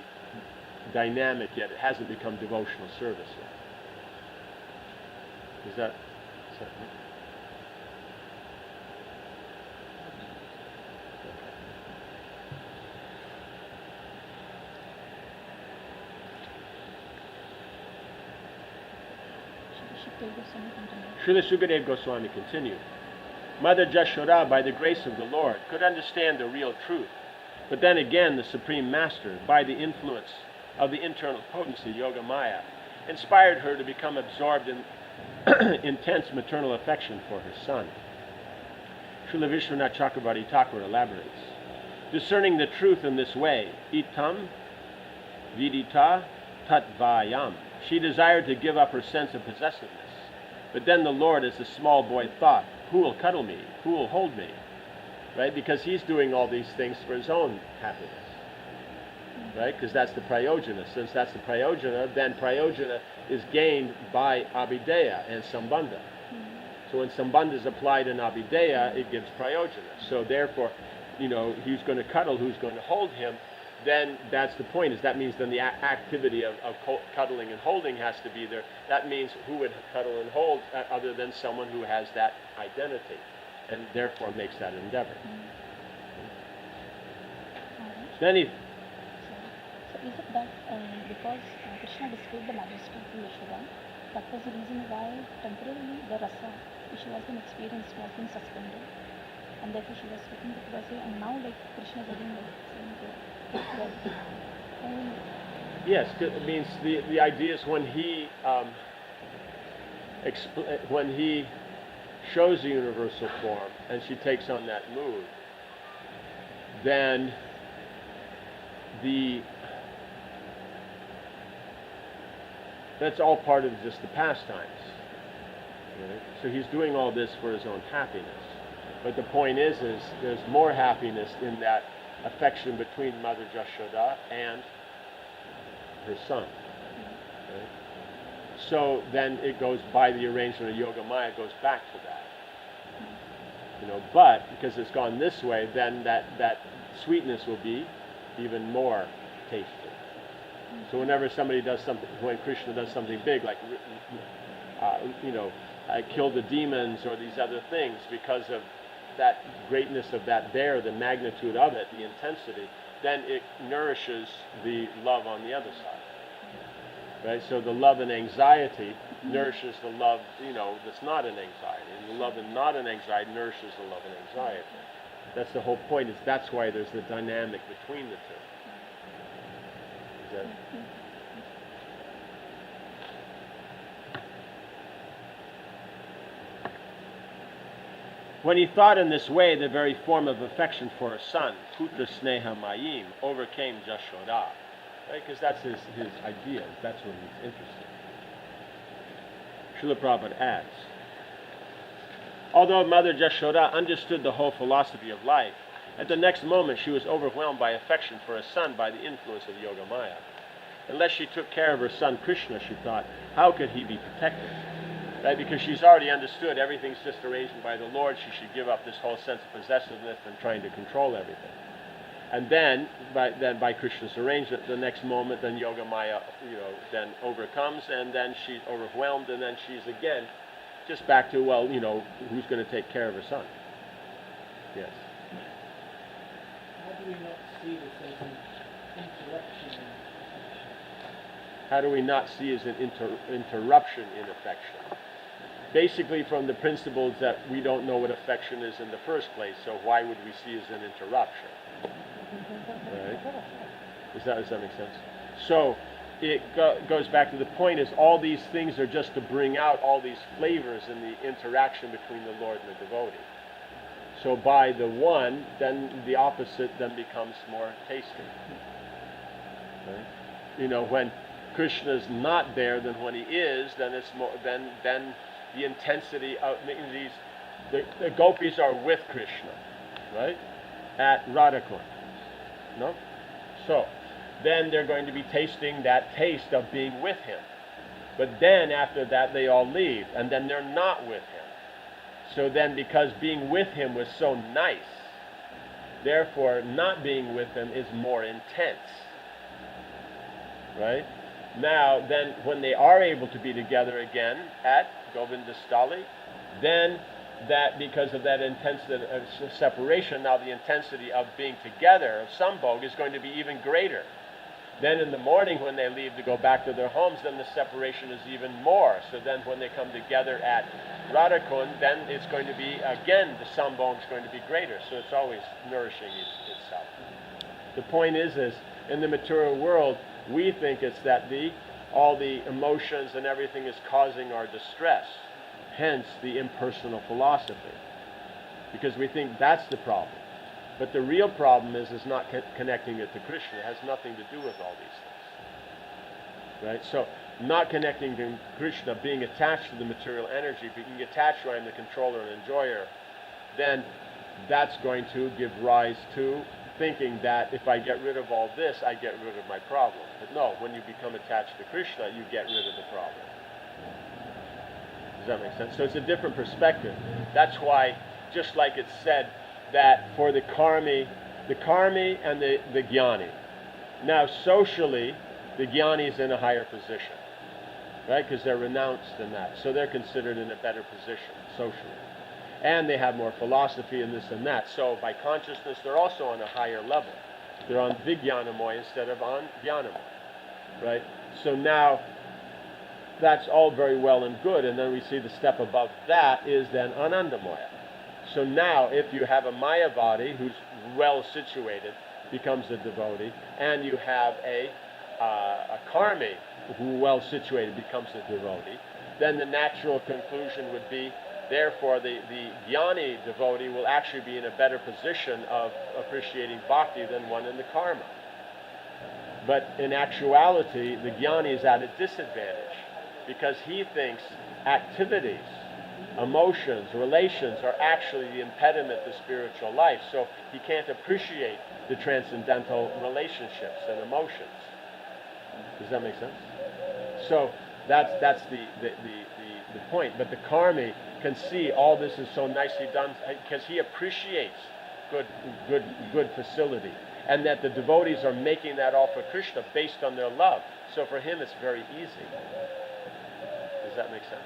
dynamic yet. It hasn't become devotional service yet. Is that Srila Sukadev Goswami continued. Mother Jashoda, by the grace of the Lord, could understand the real truth. But then again, the Supreme Master, by the influence of the internal potency, Yoga Maya, inspired her to become absorbed in intense maternal affection for her son. Srila Vishwanath Chakravarti Thakur elaborates. Discerning the truth in this way, itam vidita tatvayam. She desired to give up her sense of possessiveness. But then the Lord, as the small boy, thought, who will cuddle me? Who will hold me? Right? Because he's doing all these things for his own happiness. Right? Because that's the prayojana. Since that's the prayojana, then prayojana is gained by abhideya and sambandha. So when sambandha is applied in abhideya, it gives prayojana. So therefore, who's going to cuddle, who's going to hold him, then that's the point. Is that means then the activity of cuddling and holding has to be there. That means who would cuddle and hold other than someone who has that identity, and therefore makes that endeavor. Then he. So is it that because Krishna displayed the majesty to Yashoda, that was the reason why temporarily the rasa which was being experienced was being suspended, and therefore she was speaking to Krishna, and now like Krishna is again saying to Yes, it means the idea is when he shows the universal form and she takes on that mood, then that's all part of just the pastimes. Right? So he's doing all this for his own happiness. But the point is there's more happiness in that affection between Mother Jashoda and her son. Right? So then it goes by the arrangement of Yoga Maya, it goes back to that. But because it's gone this way, then that sweetness will be even more tasty. So whenever somebody does something, when Krishna does something big, like I killed the demons or these other things, because of that greatness of that bear, the magnitude of it, the intensity, then it nourishes the love on the other side. Right? So the love and anxiety nourishes the love, that's not an anxiety. And the love and not an anxiety nourishes the love and anxiety. That's the whole point, is that's why there's the dynamic between the two. Is that... When he thought in this way, the very form of affection for his son, Putra Sneha Mayim, overcame Jashoda. Right? Because that's his idea. That's what he's interested in. Srila Prabhupada adds, although Mother Jashoda understood the whole philosophy of life, at the next moment she was overwhelmed by affection for her son by the influence of Yoga Maya. Unless she took care of her son Krishna, she thought, how could he be protected? Right? Because she's already understood everything's just arranged by the Lord. She should give up this whole sense of possessiveness and trying to control everything. And then by Krishna's arrangement, the next moment, then Yoga Maya, then overcomes, and then she's overwhelmed, and then she's again just back to, who's going to take care of her son? Yes. How do we not see this as an interruption? How do we not see as an interruption in affection? Basically from the principles that we don't know what affection is in the first place, so why would we see as an interruption? Right? Does that make sense? So it goes back to the point is all these things are just to bring out all these flavors in the interaction between the Lord and the devotee. So by the one, then the opposite then becomes more tasty. Right? When Krishna's not there, then when he is, then it's more. Then the intensity of the gopis are with Krishna, right? At Radhakund. No? So then they're going to be tasting that taste of being with him. But then after that they all leave, and then they're not with him. So then because being with him was so nice, therefore not being with him is more intense. Right? Now, then when they are able to be together again at Govindastali, then that because of that intensity of separation, now the intensity of being together, of Sambhog, is going to be even greater. Then in the morning when they leave to go back to their homes, then the separation is even more. So then when they come together at Radhakund, then it's going to be, again, the Sambhog is going to be greater. So it's always nourishing itself. The point is in the material world, we think it's that all the emotions and everything is causing our distress. Hence the impersonal philosophy. Because we think that's the problem. But the real problem is not connecting it to Krishna. It has nothing to do with all these things. Right? So, not connecting to Krishna, being attached to the material energy, being attached to I am the controller and enjoyer, then that's going to give rise to thinking that if I get rid of all this, I get rid of my problem. But no, when you become attached to Krishna, you get rid of the problem. Does that make sense? So it's a different perspective. That's why, just like it's said, that for the karmi and the jnani. Now, socially, the jnani is in a higher position, right? Because they're renounced in that. So they're considered in a better position, socially. And they have more philosophy and this and that. So by consciousness, they're also on a higher level. They're on Vijnanamoy instead of on Jnanamoy, right? So now, that's all very well and good. And then we see the step above that is then Anandamoya. So now, if you have a Mayavadi who's well situated, becomes a devotee, and you have a karmi who well situated becomes a devotee, then the natural conclusion would be, therefore, the jnani devotee will actually be in a better position of appreciating bhakti than one in the karma. But in actuality, the jnani is at a disadvantage because he thinks activities, emotions, relations are actually the impediment to spiritual life. So he can't appreciate the transcendental relationships and emotions. Does that make sense? So that's the point. But the karmi can see all this is so nicely done because he appreciates good facility. And that the devotees are making that all for Krishna based on their love. So for him it's very easy. Does that make sense?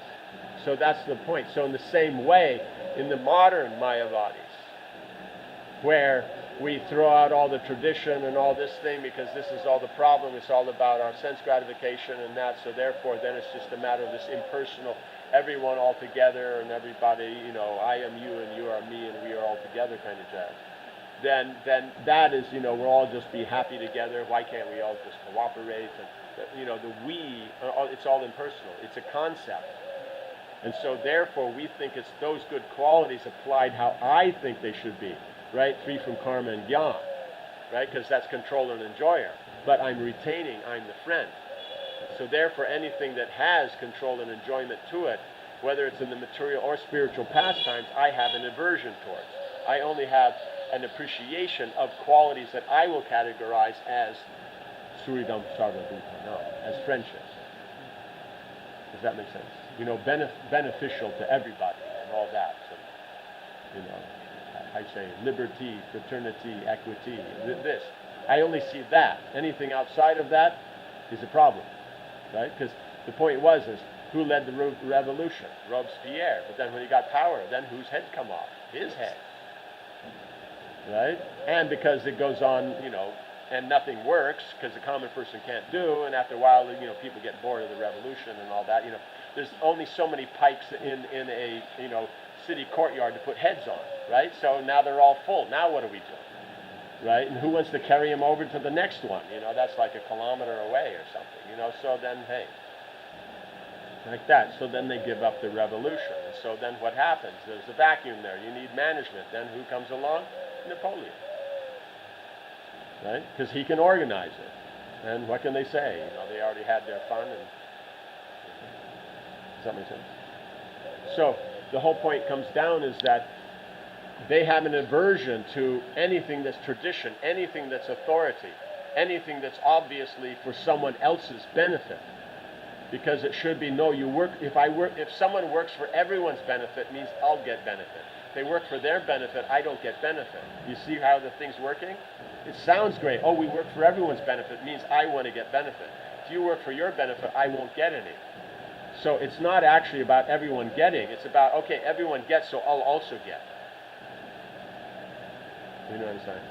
So that's the point. So in the same way, in the modern Mayavadis, where we throw out all the tradition and all this thing because this is all the problem, it's all about our sense gratification and that, so therefore then it's just a matter of this impersonal, everyone all together and everybody, I am you and you are me and we are all together kind of jazz. Then that is, we'll all just be happy together. Why can't we all just cooperate? And, the we, it's all impersonal. It's a concept. And so therefore we think it's those good qualities applied how I think they should be, right? Free from karma and jnana, right? Because that's controller and enjoyer. But I'm retaining, I'm the friend. So therefore anything that has control and enjoyment to it, whether it's in the material or spiritual pastimes, I have an aversion towards. I only have an appreciation of qualities that I will categorize as suridam sarvabhutana, as friendship. Does that make sense? Beneficial to everybody and all that. So, I say liberty, fraternity, equity, this. I only see that. Anything outside of that is a problem, right? Because the point is who led the revolution? Robespierre. But then when he got power, then whose head come off? His head. Right? And because it goes on, and nothing works, because the common person can't do, and after a while, people get bored of the revolution and all that, there's only so many pikes in a, city courtyard to put heads on, right? So now they're all full. Now what do we do? Right? And who wants to carry them over to the next one? That's like a kilometer away or something, so then, hey, like that. So then they give up the revolution. And so then what happens? There's a vacuum there. You need management. Then who comes along? Napoleon. Right? Because he can organize it. And what can they say? They already had their fun. And does that make sense? So the whole point comes down is that they have an aversion to anything that's tradition, anything that's authority, anything that's obviously for someone else's benefit. Because it should be, no, you work, if someone works for everyone's benefit, it means I'll get benefit. If they work for their benefit, I don't get benefit. You see how the thing's working? It sounds great. Oh, we work for everyone's benefit. It means I want to get benefit. If you work for your benefit, I won't get any. So it's not actually about everyone getting. It's about, okay, everyone gets, so I'll also get. You know what I'm saying?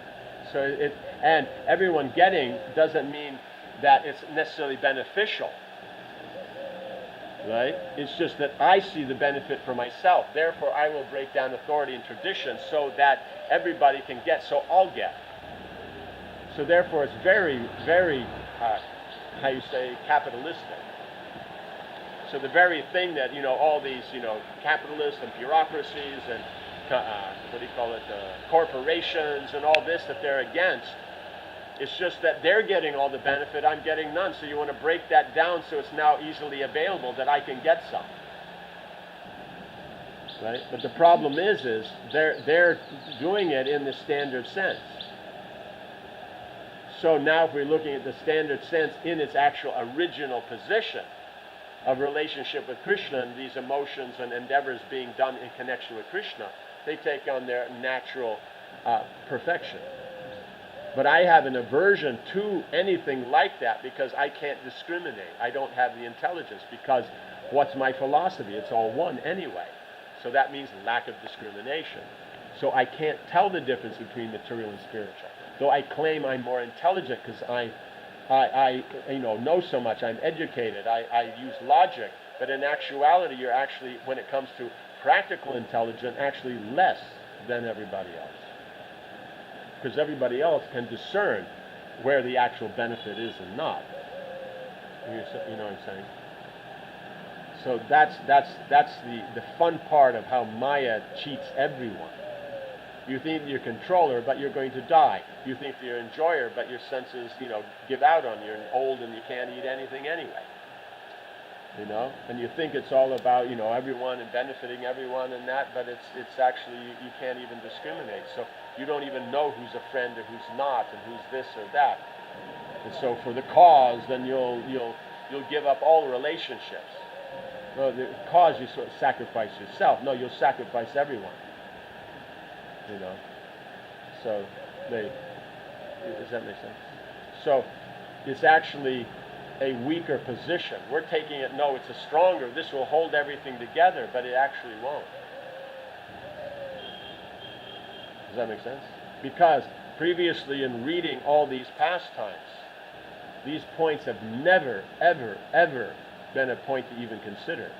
So and everyone getting doesn't mean that it's necessarily beneficial. Right? It's just that I see the benefit for myself. Therefore, I will break down authority and tradition so that everybody can get, so I'll get. So therefore, it's very, very, how you say, capitalistic. So the very thing that, all these, capitalists and bureaucracies and, corporations and all this that they're against, it's just that they're getting all the benefit, I'm getting none. So you want to break that down so it's now easily available that I can get some. Right? But the problem is they're doing it in the standard sense. So now if we're looking at the standard sense in its actual original position of relationship with Krishna and these emotions and endeavors being done in connection with Krishna, they take on their natural perfection. But I have an aversion to anything like that because I can't discriminate. I don't have the intelligence because what's my philosophy? It's all one anyway. So that means lack of discrimination. So I can't tell the difference between material and spiritual. Though I claim I'm more intelligent because I know so much, I'm educated, I use logic, but in actuality you're actually, when it comes to practical intelligence, actually less than everybody else. Because everybody else can discern where the actual benefit is and not. You know what I'm saying? So that's the fun part of how Maya cheats everyone. You think you're controller, but you're going to die. You think you're enjoyer, but your senses, give out on you. You're old and you can't eat anything anyway. And you think it's all about, everyone and benefiting everyone and that, but it's actually, you can't even discriminate. So you don't even know who's a friend or who's not and who's this or that. And so for the cause, then you'll give up all relationships. Well, the cause, you sort of sacrifice yourself. No, you'll sacrifice everyone. So does that make sense? So it's actually a weaker position. We're taking it, no, it's a stronger, this will hold everything together, but it actually won't. Does that make sense? Because previously in reading all these pastimes, these points have never, ever, ever been a point to even consider.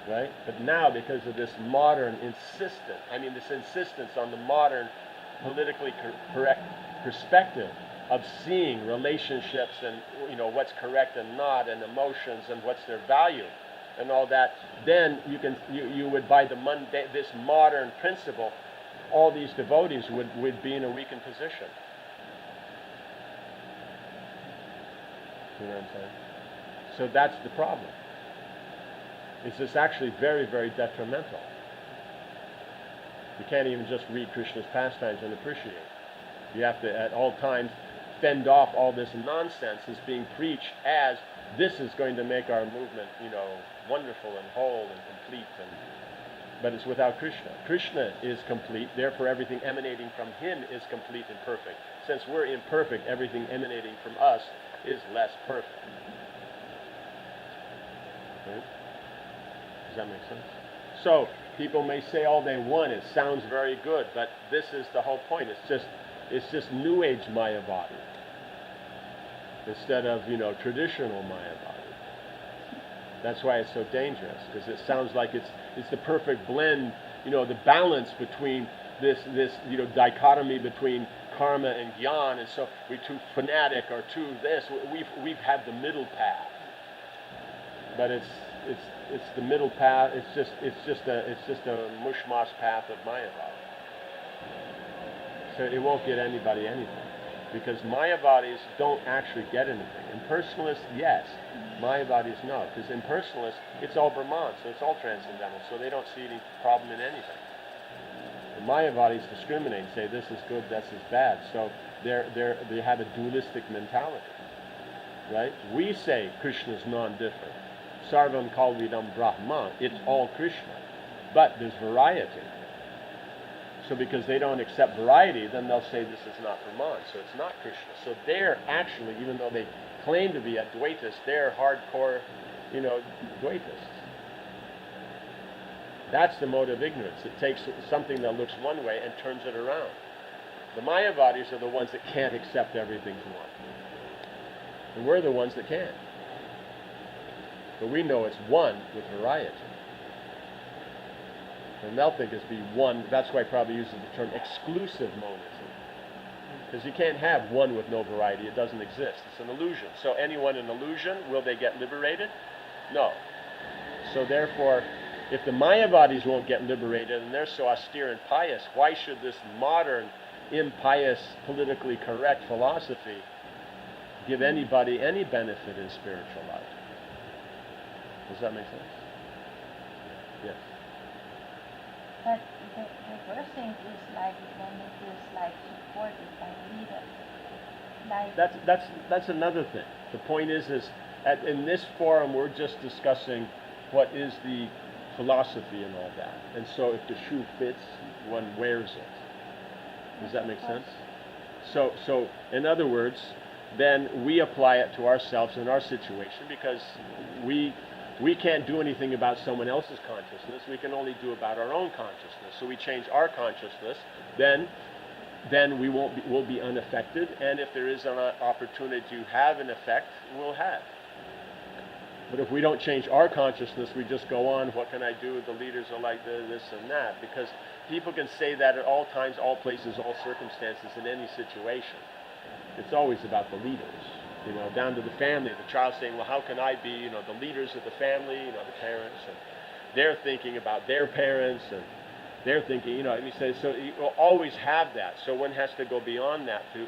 Right? But now, because of this modern this insistence on the modern politically correct perspective of seeing relationships and what's correct and not, and emotions and what's their value and all that, then you would, by this modern principle, all these devotees would be in a weakened position. You know what I'm saying? So that's the problem. It's just actually very, very detrimental. You can't even just read Krishna's pastimes and appreciate. You have to, at all times, fend off all this nonsense that's being preached as this is going to make our movement, wonderful and whole and complete. But it's without Krishna. Krishna is complete, therefore everything emanating from him is complete and perfect. Since we're imperfect, everything emanating from us is less perfect. Right? Does that make sense? So, people may say all they want, it sounds very good, but this is the whole point. It's just New Age Mayavadi instead of, traditional Mayavadi. That's why it's so dangerous, because it sounds like it's the perfect blend, the balance between this dichotomy between karma and gyan, and so we're too fanatic or too this. We've had the middle path, but it's the middle path. It's just a mushmash path of Mayavadi. So it won't get anybody anything, because Mayavadis don't actually get anything. Impersonalists, yes. Mayavadis, no. Because impersonalists, it's all Brahman, so it's all transcendental. So they don't see any problem in anything. The Mayavadis discriminate and say this is good, this is bad. So they have a dualistic mentality, right? We say Krishna's non-different. Sarvam Kalvidam Brahman. It's all Krishna. But there's variety. So because they don't accept variety, then they'll say this is not Brahman, so it's not Krishna. So they're actually, even though they claim to be Advaitas, they're hardcore Dvaitas. That's the mode of ignorance. It takes something that looks one way and turns it around. The Mayavadis are the ones that can't accept everything's one. And we're the ones that can. But we know it's one with variety. And they'll think it's be one. That's why he probably uses the term exclusive monism. Because you can't have one with no variety. It doesn't exist. It's an illusion. So anyone in illusion, will they get liberated? No. So therefore, if the Mayavadis won't get liberated and they're so austere and pious, why should this modern, impious, politically correct philosophy give anybody any benefit in spiritual life? Does that make sense? Yes. But the first thing is like when it is like supported by leaders. Like That's another thing. The point is in this forum we're just discussing what is the philosophy and all that. And so if the shoe fits, one wears it. Does that make sense? So in other words, then we apply it to ourselves in our situation, because we can't do anything about someone else's consciousness. We can only do about our own consciousness. So we change our consciousness, then we'll be unaffected. And if there is an opportunity to have an effect, we'll have. But if we don't change our consciousness, we just go on, what can I do? The leaders are like this and that. Because people can say that at all times, all places, all circumstances, in any situation. It's always about the leaders. Down to the family, the child saying, well, how can I be, the leaders of the family, the parents, and they're thinking about their parents, and they're thinking, and he says, so you will always have that. So one has to go beyond that to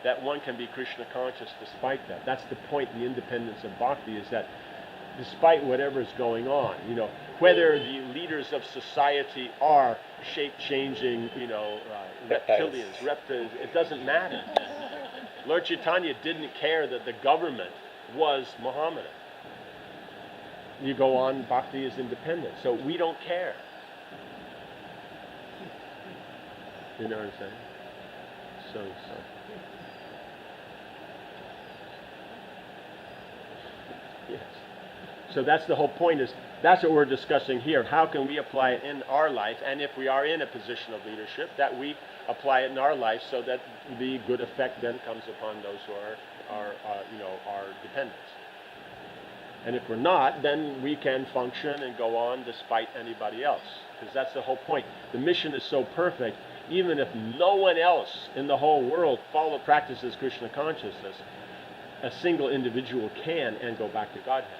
that one can be Krishna conscious despite that. That's the point, the independence of bhakti, is that despite whatever's going on, whether the leaders of society are shape-changing, reptilians, reptiles, it doesn't matter. Lord Chaitanya didn't care that the government was Mohammedan. You go on, bhakti is independent, so we don't care. You know what I'm saying? So. Yes. So that's the whole point, that's what we're discussing here. How can we apply it in our life? And if we are in a position of leadership, that we apply it in our life so that the good effect then comes upon those who are our dependents. And if we're not, then we can function and go on despite anybody else. Because that's the whole point. The mission is so perfect, even if no one else in the whole world practices Krishna consciousness, a single individual can and go back to Godhead.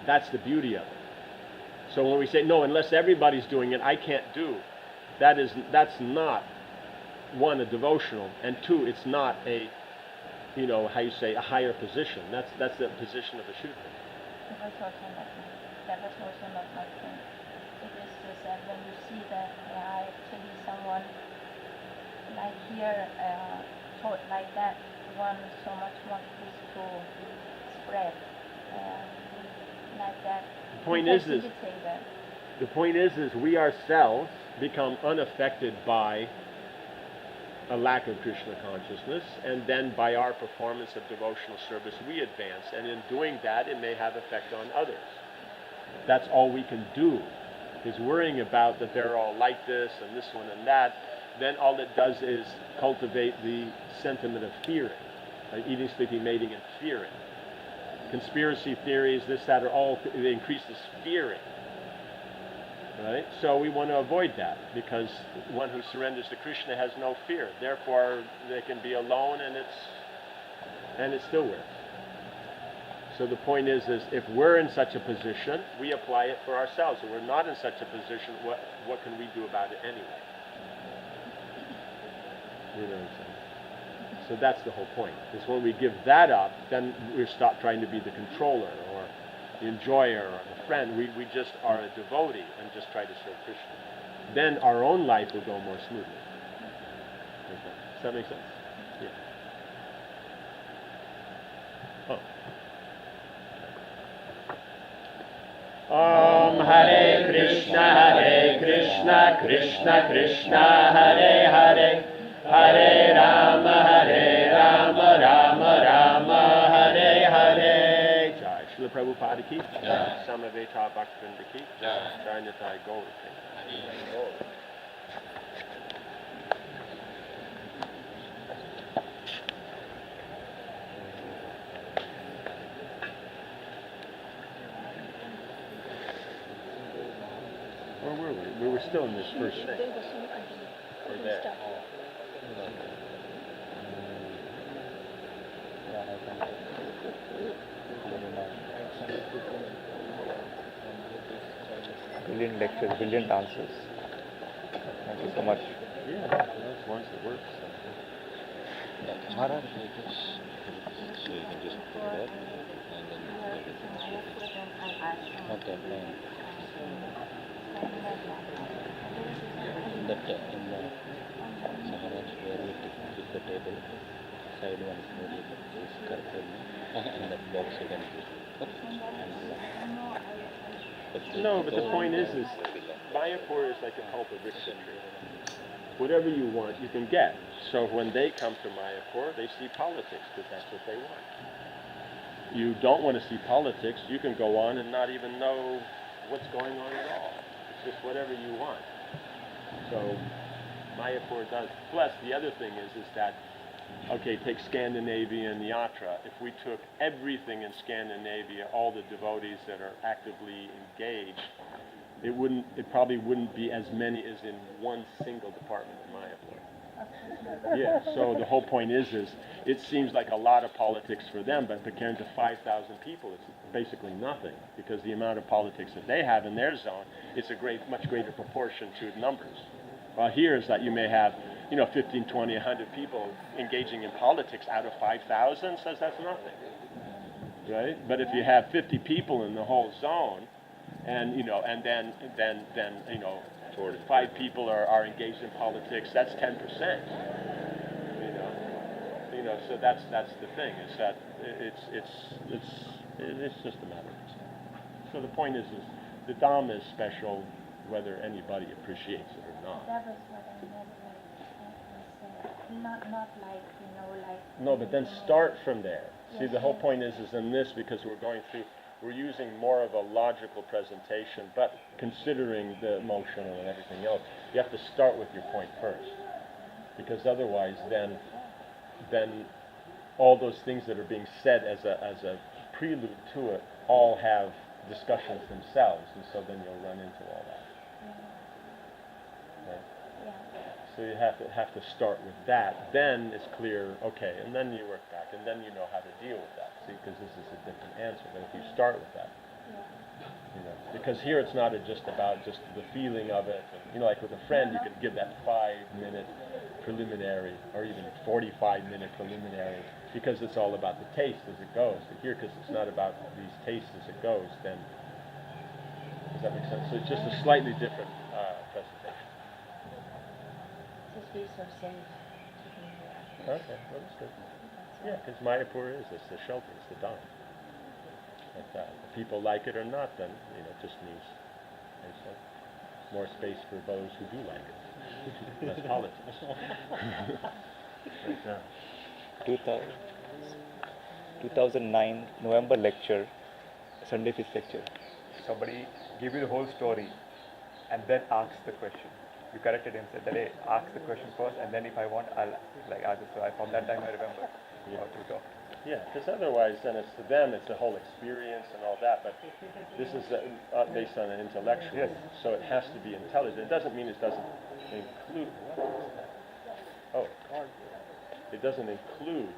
That's the beauty of it. So when we say, no, unless everybody's doing it, I can't do, that's not, one, a devotional, and two, it's not a, a higher position. That's the position of a Shudra. that was also not my point. It is just that when you see that actually someone like here taught like that, one so much wants this to spread like that. The point is we ourselves become unaffected by a lack of Krishna consciousness, and then by our performance of devotional service we advance, and in doing that it may have effect on others. That's all we can do, is worrying about that they're all like this and this one and that. Then all it does is cultivate the sentiment of fearing, eating, sleeping, mating, and fearing. Conspiracy theories, this, that, they increase this fearing. Right? So we want to avoid that, because one who surrenders to Krishna has no fear. Therefore, they can be alone, and it still works. So the point is if we're in such a position, we apply it for ourselves. If we're not in such a position, what can we do about it anyway? You know what I'm saying? So that's the whole point. Is when we give that up, then we stop trying to be the controller or the enjoyer or the friend. We just are a devotee and just try to serve Krishna. Then our own life will go more smoothly. Okay. Does that make sense? Yeah. Om Hare Krishna, Krishna Krishna, Hare Hare, Hare Rama, Rama Rama, Hare Hare. Jai Srila Prabhupada ki, Samaveta Bhaktivinoda ki, Jayanatai Gaur ki. Where were we? We were still in this first thing. There was some continue. Or We'll there. start. Brilliant lectures, brilliant answers. Thank you so much. Yeah, that's ones that works. Maharaj, So you can just put that and then everything is ready. Not that line. In the Maharaj where we keep the table, side one is curved and that box you can keep. No, but the point is Mayapur is like a Kalpavriksha tree. Whatever you want, you can get. So when they come to Mayapur, they see politics because that's what they want. You don't want to see politics, you can go on and not even know what's going on at all. It's just whatever you want. So Mayapur does. Plus, the other thing is that, okay, take Scandinavian Yatra. If we took everything in Scandinavia, all the devotees that are actively engaged, it probably wouldn't be as many as in one single department in Mayapur. Yeah, so the whole point is it seems like a lot of politics for them, but compared to 5,000 people, it's basically nothing, because the amount of politics that they have in their zone, it's a much greater proportion to numbers. While here is that you may have 15, 20, 100 people engaging in politics out of 5,000, says that's nothing, right? But if you have 50 people in the whole zone, and then 5 people are engaged in politics, that's 10%. So that's the thing, is that it's just a matter of time. So the point is the Dhamma is special whether anybody appreciates it or not. That was what I meant, like No, but then start from there. See, the whole point is in this, because we're using more of a logical presentation, but considering the emotional and everything else, you have to start with your point first, because otherwise then all those things that are being said as a prelude to it all have discussions themselves, and so then you'll run into all that. Right? So you have to start with that. Then it's clear, okay, and then you work back, and then you know how to deal with that. See, because this is a different answer. But if you start with that, because here it's not just about just the feeling of it. And, like with a friend, you could give that 5-minute preliminary, or even 45-minute preliminary, because it's all about the taste as it goes. But here, because it's not about these tastes as it goes, then does that make sense? So it's just a slightly different presentation. just be so safe. Okay, understood. Yeah, because Mayapur it's the shelter, it's the Dhamma. If people like it or not, then it just means more space for those who do like it. Less politics. 2009 November lecture, Sunday Feast lecture. Somebody give you the whole story and then ask the question. You corrected him, said that, hey, ask the question first, and then if I want, I'll ask it. So from that time I remember how to talk. Yeah, because otherwise then it's to them, it's the whole experience and all that, but this is based on an intellectual, so it has to be intelligent. It doesn't mean it doesn't include, it doesn't include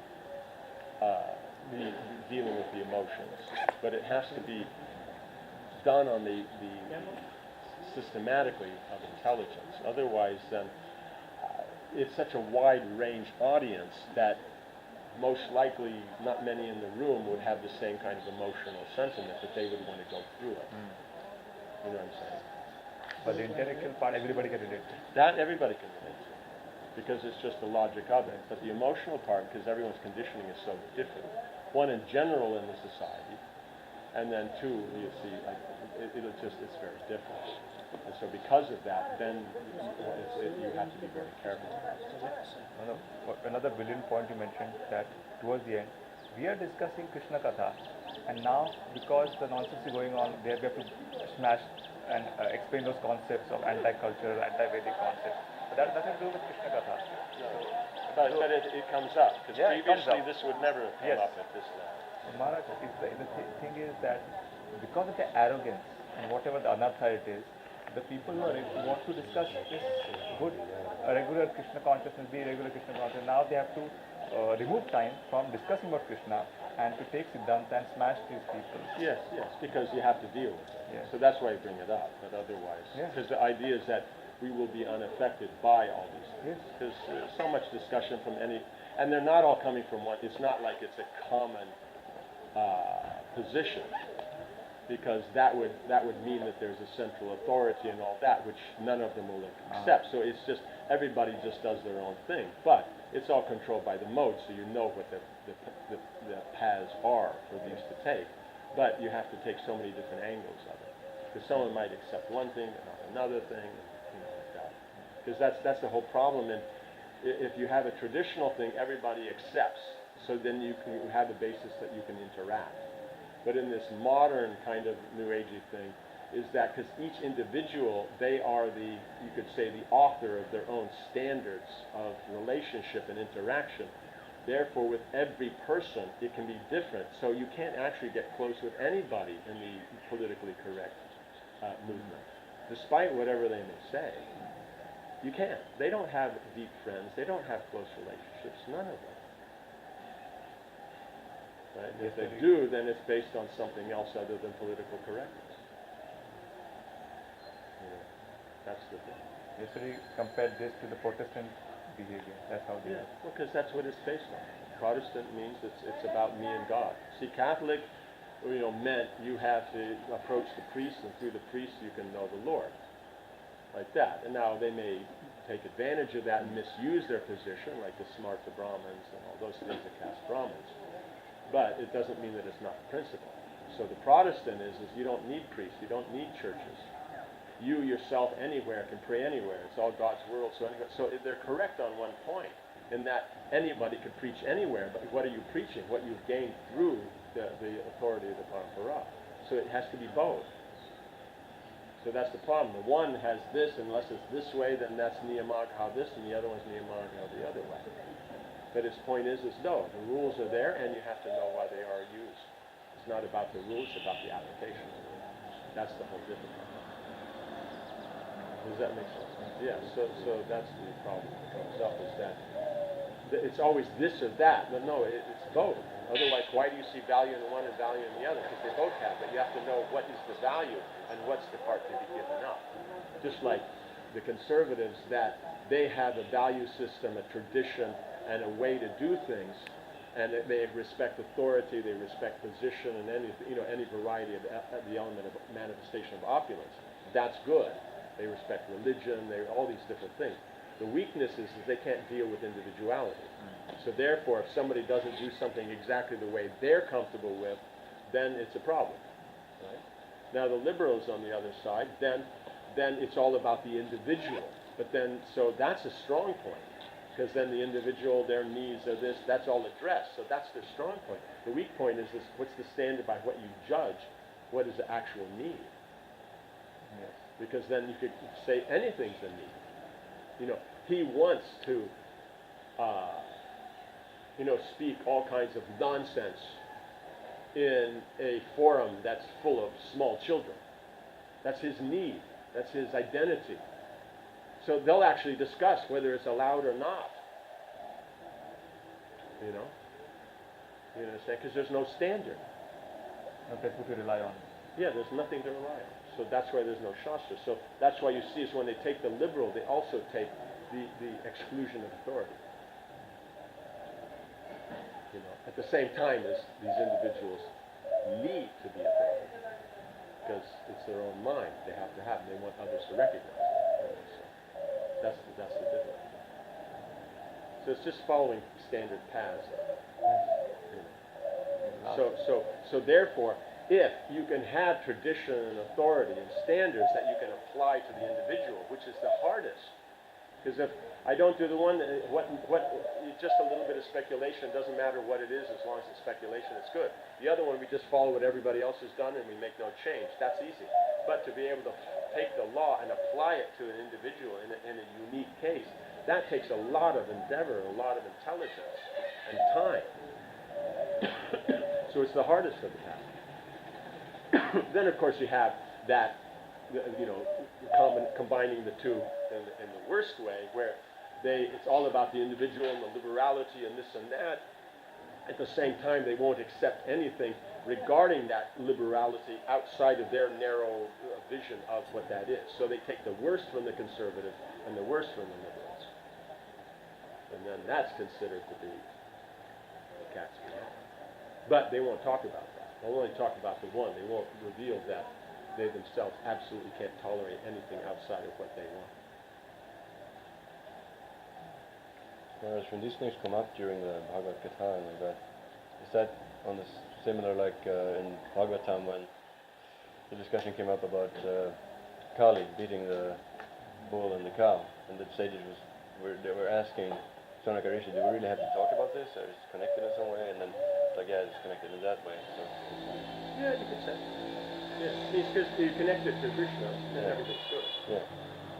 dealing with the emotions, but it has to be done on the systematically of intelligence. Otherwise then it's such a wide range audience that most likely not many in the room would have the same kind of emotional sentiment that they would want to go through it. You know what I'm saying? But the intellectual part, everybody can relate to. That everybody can relate to, because it's just the logic of it. But the emotional part, because everyone's conditioning is so different. One, in general in the society, and then two, you see, it's very different. And so because of that, then you have to be very careful. Another brilliant point you mentioned, that towards the end, we are discussing Krishna Katha, and now because the nonsense is going on, they have to smash and explain those concepts of anti-cultural, anti-Vedic concepts. But that has nothing to do with Krishna Katha. But it comes up, because Yeah, it comes previously up. this would never have come Yes. up at this level. Maharaja, thing is that because of the arrogance and whatever the anartha it is, the people who want to discuss this good, regular Krishna consciousness, be regular Krishna consciousness, now they have to remove time from discussing about Krishna and to take Siddhanta and smash these people. Yes, because you have to deal with it. Yes. So that's why I bring it up, but otherwise, Yes. because the idea is that we will be unaffected by all these things. Yes. Because so much discussion from and they're not all coming from one, it's not like it's a common position, because that would mean that there's a central authority and all that, which none of them will accept. So it's just, everybody just does their own thing. But it's all controlled by the mode, so you know what the paths are for these to take. But you have to take so many different angles of it. Because someone might accept one thing and not another thing, and like that. Because that's the whole problem. And if you have a traditional thing, everybody accepts. So then you have a basis that you can interact. But in this modern kind of New Agey thing, is that because each individual, they are you could say, the author of their own standards of relationship and interaction. Therefore, with every person, it can be different. So you can't actually get close with anybody in the politically correct movement, despite whatever they may say. You can't. They don't have deep friends. They don't have close relationships. None of them. Right? If they do, then it's based on something else other than political correctness. That's the thing. Yesterday compared this to the Protestant behavior. That's how they are. Because that's what it's based on. Protestant means it's about me and God. See, Catholic, meant you have to approach the priest, and through the priest you can know the Lord. Like that. And now they may take advantage of that and misuse their position, like the Smarta Brahmins and all those things that cast Brahmins. But it doesn't mean that it's not the principle. So the Protestant is you don't need priests, you don't need churches. You yourself anywhere can pray anywhere. It's all God's world. So they're correct on one point, in that anybody could preach anywhere, but what are you preaching? What you've gained through the authority of the Parampara. So it has to be both. So that's the problem. The one has this, unless it's this way, then that's Niyamagha this, and the other one's Niyamagha the other way. But his point is no, the rules are there, and you have to know why they are used. It's not about the rules, it's about the application of the rules. That's the whole difficulty. Does that make sense? Yeah, so that's the problem that comes up, is that it's always this or that, but no, it's both. Otherwise, why do you see value in the one and value in the other? Because they both have, but you have to know what is the value and what's the part to be given up. Just like the conservatives, that they have a value system, a tradition, and a way to do things, and they respect authority, they respect position, and any variety of the element of manifestation of opulence. That's good. They respect religion, all these different things. The weakness is they can't deal with individuality. So therefore, if somebody doesn't do something exactly the way they're comfortable with, then it's a problem. Right? Now the liberals on the other side, then it's all about the individual. But then, so that's a strong point. Because then the individual, their needs are this, that's all addressed. So that's their strong point. The weak point is this: what's the standard by what you judge? What is the actual need? Yes. Because then you could say anything's a need. He wants to, speak all kinds of nonsense in a forum that's full of small children. That's his need. That's his identity. So they'll actually discuss whether it's allowed or not. You understand? Because there's no standard. No place to rely on. Yeah, there's nothing to rely on. So that's why there's no Shastra. So that's why you see is when they take the liberal, they also take the exclusion of authority. At the same time as these individuals need to be authority. Because it's their own mind. They have to have it. They want others to recognize it. So that's the difference. So it's just following standard paths. So therefore, if you can have tradition and authority and standards that you can apply to the individual, which is the hardest, because I don't do the one, just a little bit of speculation. Doesn't matter what it is as long as it's speculation, it's good. The other one, we just follow what everybody else has done and we make no change. That's easy. But to be able to take the law and apply it to an individual in a unique case, that takes a lot of endeavor, a lot of intelligence and time. So it's the hardest of the task. Then, of course, you have that, combining the two in the worst way, where it's all about the individual and the liberality and this and that. At the same time, they won't accept anything regarding that liberality outside of their narrow vision of what that is. So they take the worst from the conservatives and the worst from the liberals. And then that's considered to be the cat's meow. But they won't talk about that. They'll only talk about the one. They won't reveal that they themselves absolutely can't tolerate anything outside of what they want. Whereas when these things come up during the Bhagavad Gita and like that, is that on this similar like in Bhagavatam when the discussion came up about Kali beating the bull and the cow, and the sages they were asking Sanaka Rishi, do we really have to talk about this, or is it connected in some way? And then it's like, yeah, it's connected in that way. So. Yeah, you could say. Yeah, it's because you connect it to Krishna, and everything's good. Yeah.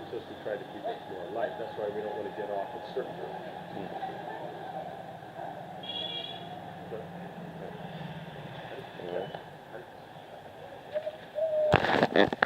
It's just to try to keep it more light. That's why we don't want to get off at certain directions. Anyway.